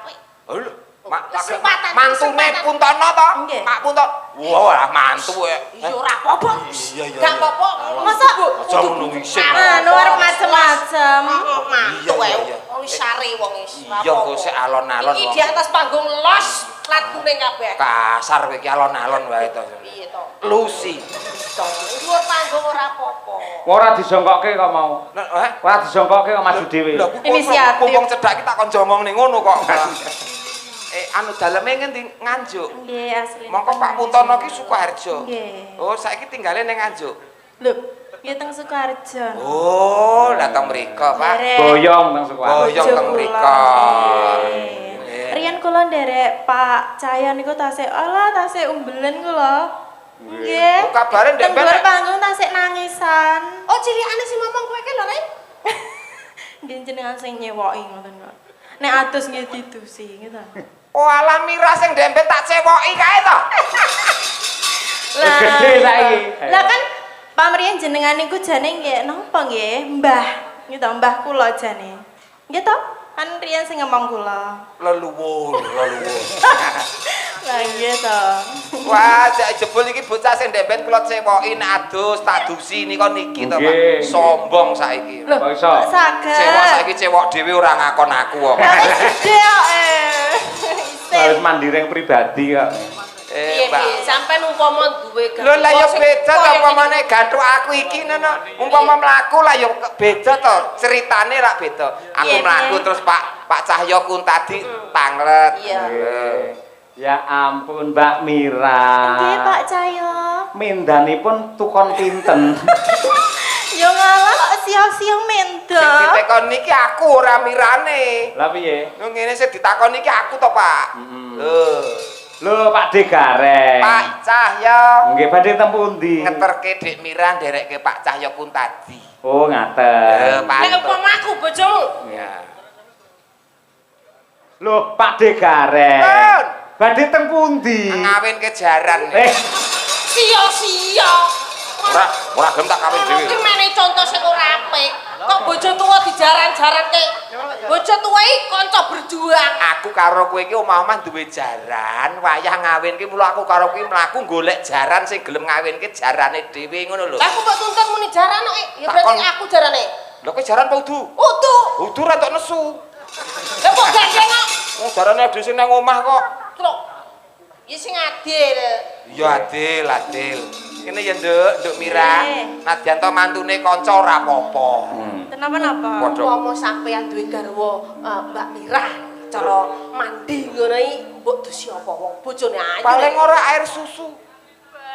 [SPEAKER 1] kuwi.
[SPEAKER 3] Lho,
[SPEAKER 1] Kesempatan,
[SPEAKER 3] mantune
[SPEAKER 1] kesempatan.
[SPEAKER 3] Puntono to?
[SPEAKER 4] Nggih.
[SPEAKER 3] Pak Puntono. Wah, mantu ya.
[SPEAKER 1] Ya ora apa-apa.
[SPEAKER 3] Iya, iya.
[SPEAKER 1] Gak apa-apa.
[SPEAKER 4] Masa
[SPEAKER 3] Aja ngono isin.
[SPEAKER 4] anu arep macem-macem.
[SPEAKER 1] Mantu
[SPEAKER 3] Iya,
[SPEAKER 1] ae.
[SPEAKER 3] iya.
[SPEAKER 1] Wong wis sare wong wis.
[SPEAKER 3] Iya, kok sik alon-alon.
[SPEAKER 1] Iki
[SPEAKER 3] kok.
[SPEAKER 1] di atas panggung los plat kuning kabeh.
[SPEAKER 3] Kasar kowe iki alon-alon wae to.
[SPEAKER 1] Piye to?
[SPEAKER 3] Lucy.
[SPEAKER 1] Dhuwur panggung ora apa-apa.
[SPEAKER 2] Ora disongkoke kok mau. Ora disongkoke kok maju dhewe.
[SPEAKER 3] Lho,
[SPEAKER 4] Inisiatif.
[SPEAKER 3] Pumpung cedak iki tak kon jongong ning ngono kok. Anu daleme ngendi Nganjuk.
[SPEAKER 4] Nggih, asli.
[SPEAKER 3] Mongko Pak Puntono ki Sukoharjo.
[SPEAKER 4] Nggih.
[SPEAKER 3] Oh, saiki tinggale ning Nganjuk.
[SPEAKER 4] Lho, nggih teng Sukoharjo.
[SPEAKER 3] Oh, datang mriko, Pak.
[SPEAKER 2] Boyong nang Sukoharjo.
[SPEAKER 3] Boyong teng mriko.
[SPEAKER 4] Riyen kula nderek Pak Cahya niku tasih tasih umbelen kula. Nggih.
[SPEAKER 3] Oh, kabare ndek
[SPEAKER 4] Teng dhuwur panggung tasih nangisan.
[SPEAKER 1] Oh, cilikane si Momong kowe ki lho, Rek.
[SPEAKER 4] Nggih jenengan sing nyewoki ngoten kok. Nek adus nggih didusi gitu.
[SPEAKER 3] Oh, ala Mira sing dempet tak cewoki kae to.
[SPEAKER 2] Wis gede saiki.
[SPEAKER 4] Lah kan pamrih jenengan niku jane nggih napa nggih? Mbah. Gitu mbah kula jane. Nggih to? Kan riyen sing ngomong kula.
[SPEAKER 3] Leluwur.
[SPEAKER 4] Lah nggih to.
[SPEAKER 3] Wah, jak jebul iki bocah sing dempet kula cewoki nek adus tak dusi nika niki to, Pak.
[SPEAKER 2] Nggih.
[SPEAKER 3] Sombong saiki.
[SPEAKER 2] Kok iso?
[SPEAKER 4] Saged.
[SPEAKER 3] Cewek saiki cewek dhewe ora ngakon aku kok.
[SPEAKER 4] Lah wis gede kok.
[SPEAKER 2] Harus mandiring pribadi kok.
[SPEAKER 1] Piye
[SPEAKER 3] Mbak.
[SPEAKER 1] piye sampean umpama duwe
[SPEAKER 3] Lho lah ya beda to umpamane gantuk aku iki ngono. Umpama mlaku lah ya beda to. Ceritane rak beda. Aku
[SPEAKER 4] Iya,
[SPEAKER 3] mlaku
[SPEAKER 4] iya.
[SPEAKER 3] terus Pak Cahyo kun tadi tanglet.
[SPEAKER 1] Iya.
[SPEAKER 2] Ya ampun Mbak Mira.
[SPEAKER 4] Nggih Pak Cahyo.
[SPEAKER 2] Mindanipun tukon pinten.
[SPEAKER 4] Ya ngalah kok sia-sia mendok.
[SPEAKER 3] Ditakon niki aku ora mirane.
[SPEAKER 2] Lah piye?
[SPEAKER 3] Lho ngene sing ditakon niki aku to, Pak.
[SPEAKER 2] Lho Pak De Gareng.
[SPEAKER 3] Pak Cahya.
[SPEAKER 2] Nggih badhe teng pundi?
[SPEAKER 3] Ngeterke Dik Mira nderekke Pak Cahya pun tadi.
[SPEAKER 2] Oh, ngaten.
[SPEAKER 1] Nek umpama aku bojomu.
[SPEAKER 3] Ya.
[SPEAKER 2] Lho Pak De Gareng.
[SPEAKER 3] Pun.
[SPEAKER 2] Badhe teng pundi?
[SPEAKER 3] Ngawin kejaran.
[SPEAKER 1] Sia-sia.
[SPEAKER 3] Ora gelem tak kawin dhewe.
[SPEAKER 1] Iki meneh contoh sing ora apik. Kok bojo tuwa dijaran-jaranke. Bojo tuwa iki kanca berjuang.
[SPEAKER 3] Aku karo kowe iki omah-omah duwe jaran, wayah ngawinke mula aku karo kowe mlaku golek jaran sing gelem ngawinke jarane dhewe ngono lho.
[SPEAKER 1] Lah aku kok tuntut muni jaran kok. Ya berarti aku jarane.
[SPEAKER 3] Lho kowe jaran apa udu?
[SPEAKER 1] Udu.
[SPEAKER 3] Udu ra entuk nesu.
[SPEAKER 1] Lah kok gandeng kok.
[SPEAKER 3] Wong jarane ade sing nang omah kok.
[SPEAKER 1] Truk. Ya sing adil.
[SPEAKER 3] Ya adil, adil. Kene ya Nduk Mira. Nadyan to mantune kanca ora apa-apa.
[SPEAKER 4] Kenapa-napa?
[SPEAKER 1] Umpama sampean duwe garwa Mbak Mirah cara mandi ngono iki mbok dusi apa wong bojone ayu.
[SPEAKER 3] Paling ora air susu.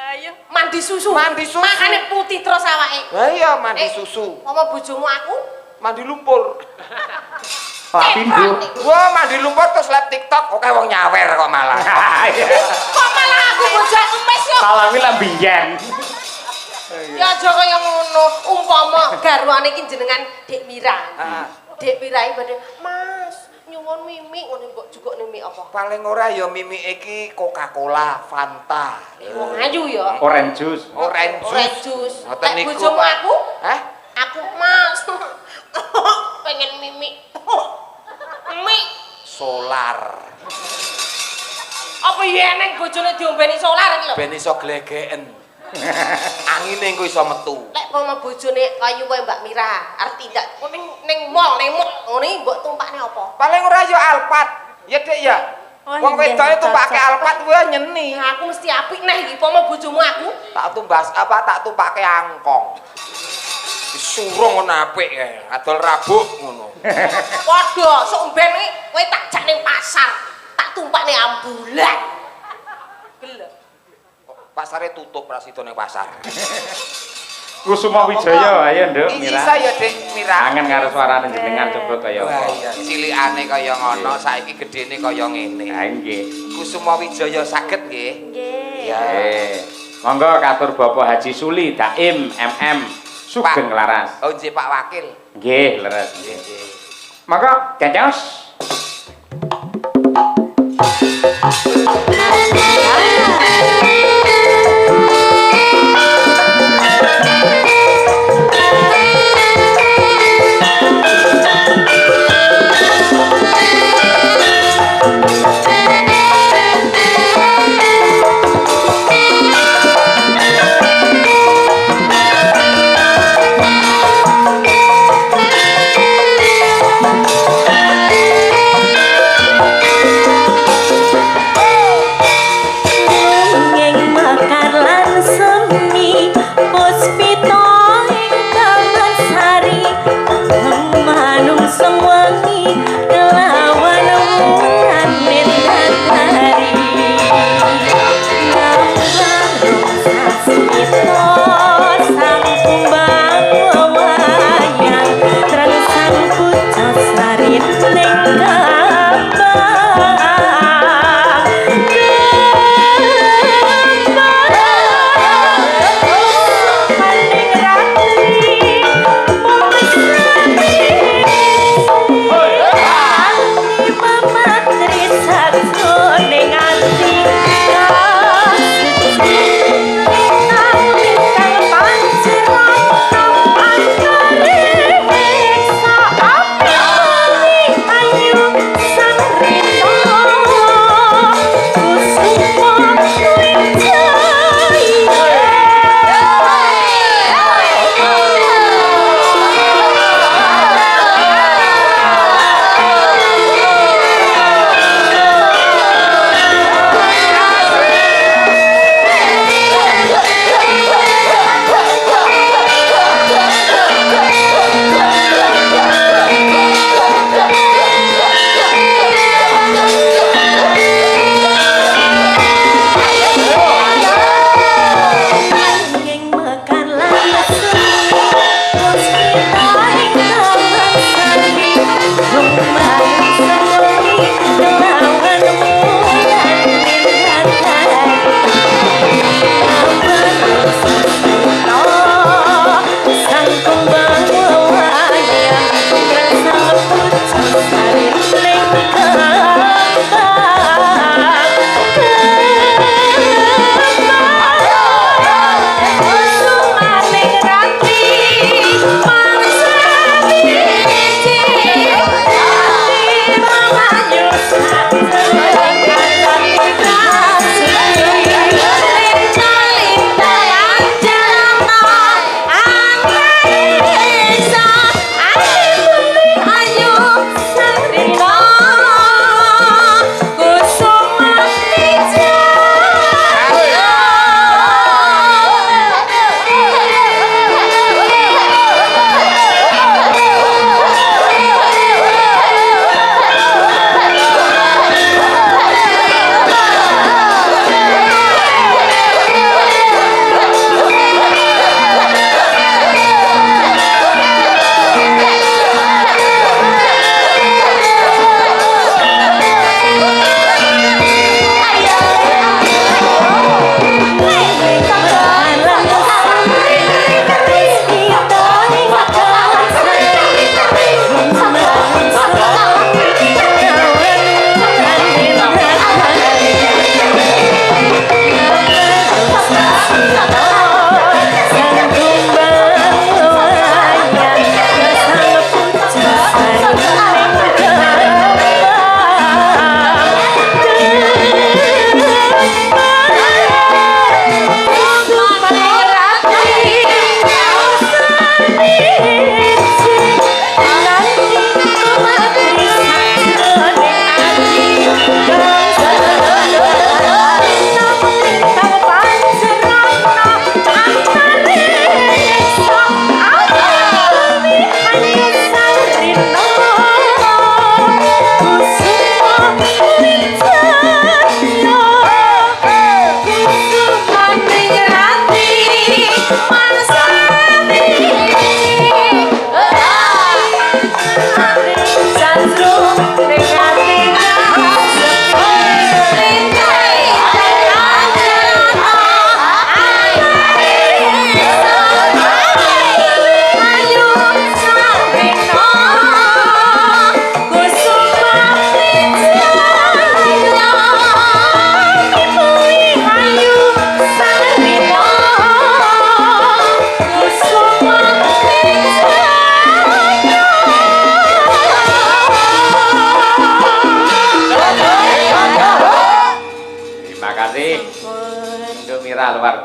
[SPEAKER 4] Ayo.
[SPEAKER 1] Mandi susu.
[SPEAKER 3] Mandi susu.
[SPEAKER 1] Makane putih terus awake.
[SPEAKER 3] Lah iya mandi susu.
[SPEAKER 1] Umpama bojomu aku
[SPEAKER 3] Mandi lumpur.
[SPEAKER 2] Lapindo.
[SPEAKER 3] Wah, mandi lumpur terus live TikTok oke wong nyawer kok malah.
[SPEAKER 1] kok malah aku bojo emes yo.
[SPEAKER 2] Salami lambiyen.
[SPEAKER 1] Ya aja kaya ngono. Umpama garwane iki jenengan Dik Mira. Dik Mira iki badhe, "Mas, nyuwun mimi ngene mbok jukuk mimi apa?"
[SPEAKER 3] Paling ora ya mimi iki Coca-Cola, Fanta.
[SPEAKER 1] Wong ayu ya.
[SPEAKER 2] Orange juice.
[SPEAKER 3] Orange
[SPEAKER 1] Orange
[SPEAKER 3] juice.
[SPEAKER 1] juice.
[SPEAKER 3] Ngoten
[SPEAKER 1] Nek
[SPEAKER 3] niku,
[SPEAKER 1] bojomu
[SPEAKER 3] Pak.
[SPEAKER 1] aku,
[SPEAKER 3] Hah?
[SPEAKER 1] aku Mas. Pengen mimi. Mimi
[SPEAKER 3] Solar.
[SPEAKER 1] apa ya neng bojone diombeni solar iki lho.
[SPEAKER 3] Ben iso glegeken. Angine engko iso metu.
[SPEAKER 1] Lek pomo bojone kayu kowe Mbak Mira, arep tindak ning mall ngene mbok tumpakne apa?
[SPEAKER 3] Paling ora ya Alphard. Ya Dik ya.
[SPEAKER 4] Oh,
[SPEAKER 3] Wong
[SPEAKER 4] iya,
[SPEAKER 3] wedoke tumpake
[SPEAKER 4] cocok.
[SPEAKER 3] Alphard kuwi nyeni.
[SPEAKER 1] Nah, aku mesti apik neh iki pomo bojomu aku.
[SPEAKER 3] Tak tumpake angkong. Disurung ngono apik kae. Adol rabuk ngono.
[SPEAKER 1] Padha sok mben iki kowe tak jak ning pasar, tak tumpakne ambulan. Gelem.
[SPEAKER 3] Pasare tutup ra sida ning pasar.
[SPEAKER 2] Kusuma Wijaya ayo Nduk Mira.
[SPEAKER 3] Isa ya Dik Mira.
[SPEAKER 2] Kangen karo suarane jenengan coba kaya
[SPEAKER 3] Wah
[SPEAKER 2] apa.
[SPEAKER 3] iya, cilikane kaya ngono, saiki gedene kaya ngene.
[SPEAKER 2] Ha nggih.
[SPEAKER 3] Kusuma Wijaya saged nggih.
[SPEAKER 4] Nggih.
[SPEAKER 3] Ya.
[SPEAKER 2] Monggo katur Bapak Haji Suli Daim MM Sugeng Laras.
[SPEAKER 3] Oh nggih Pak Wakil.
[SPEAKER 2] Nggih, leres.
[SPEAKER 3] Nggih nggih.
[SPEAKER 2] Monggo cancos.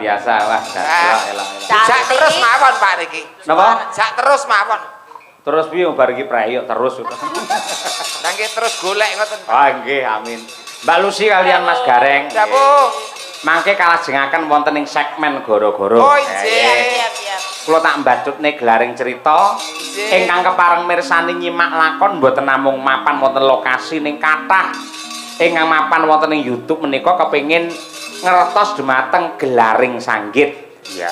[SPEAKER 2] biasa. Wah, elok.
[SPEAKER 3] Jak terus mawon Pak niki.
[SPEAKER 2] Napa?
[SPEAKER 3] Jak terus mawon.
[SPEAKER 2] Terus piye bar iki prayok terus.
[SPEAKER 3] Nangge terus golek ngoten.
[SPEAKER 2] Ah nggih, amin. Mbak Lucy kalian Mas Gareng.
[SPEAKER 3] Dapur.
[SPEAKER 2] Mangke kalajengaken wonten ing segmen goro-goro.
[SPEAKER 3] Oh, nggih.
[SPEAKER 1] Siap.
[SPEAKER 2] Kula tak mbacutne gelaring cerita ingkang kepareng mirsani nyimak lakon mboten namung mapan wonten lokasi ning kathah ingkang mapan wonten ing YouTube menika kepengin ngertos dumateng gelaring sanggit. Ya.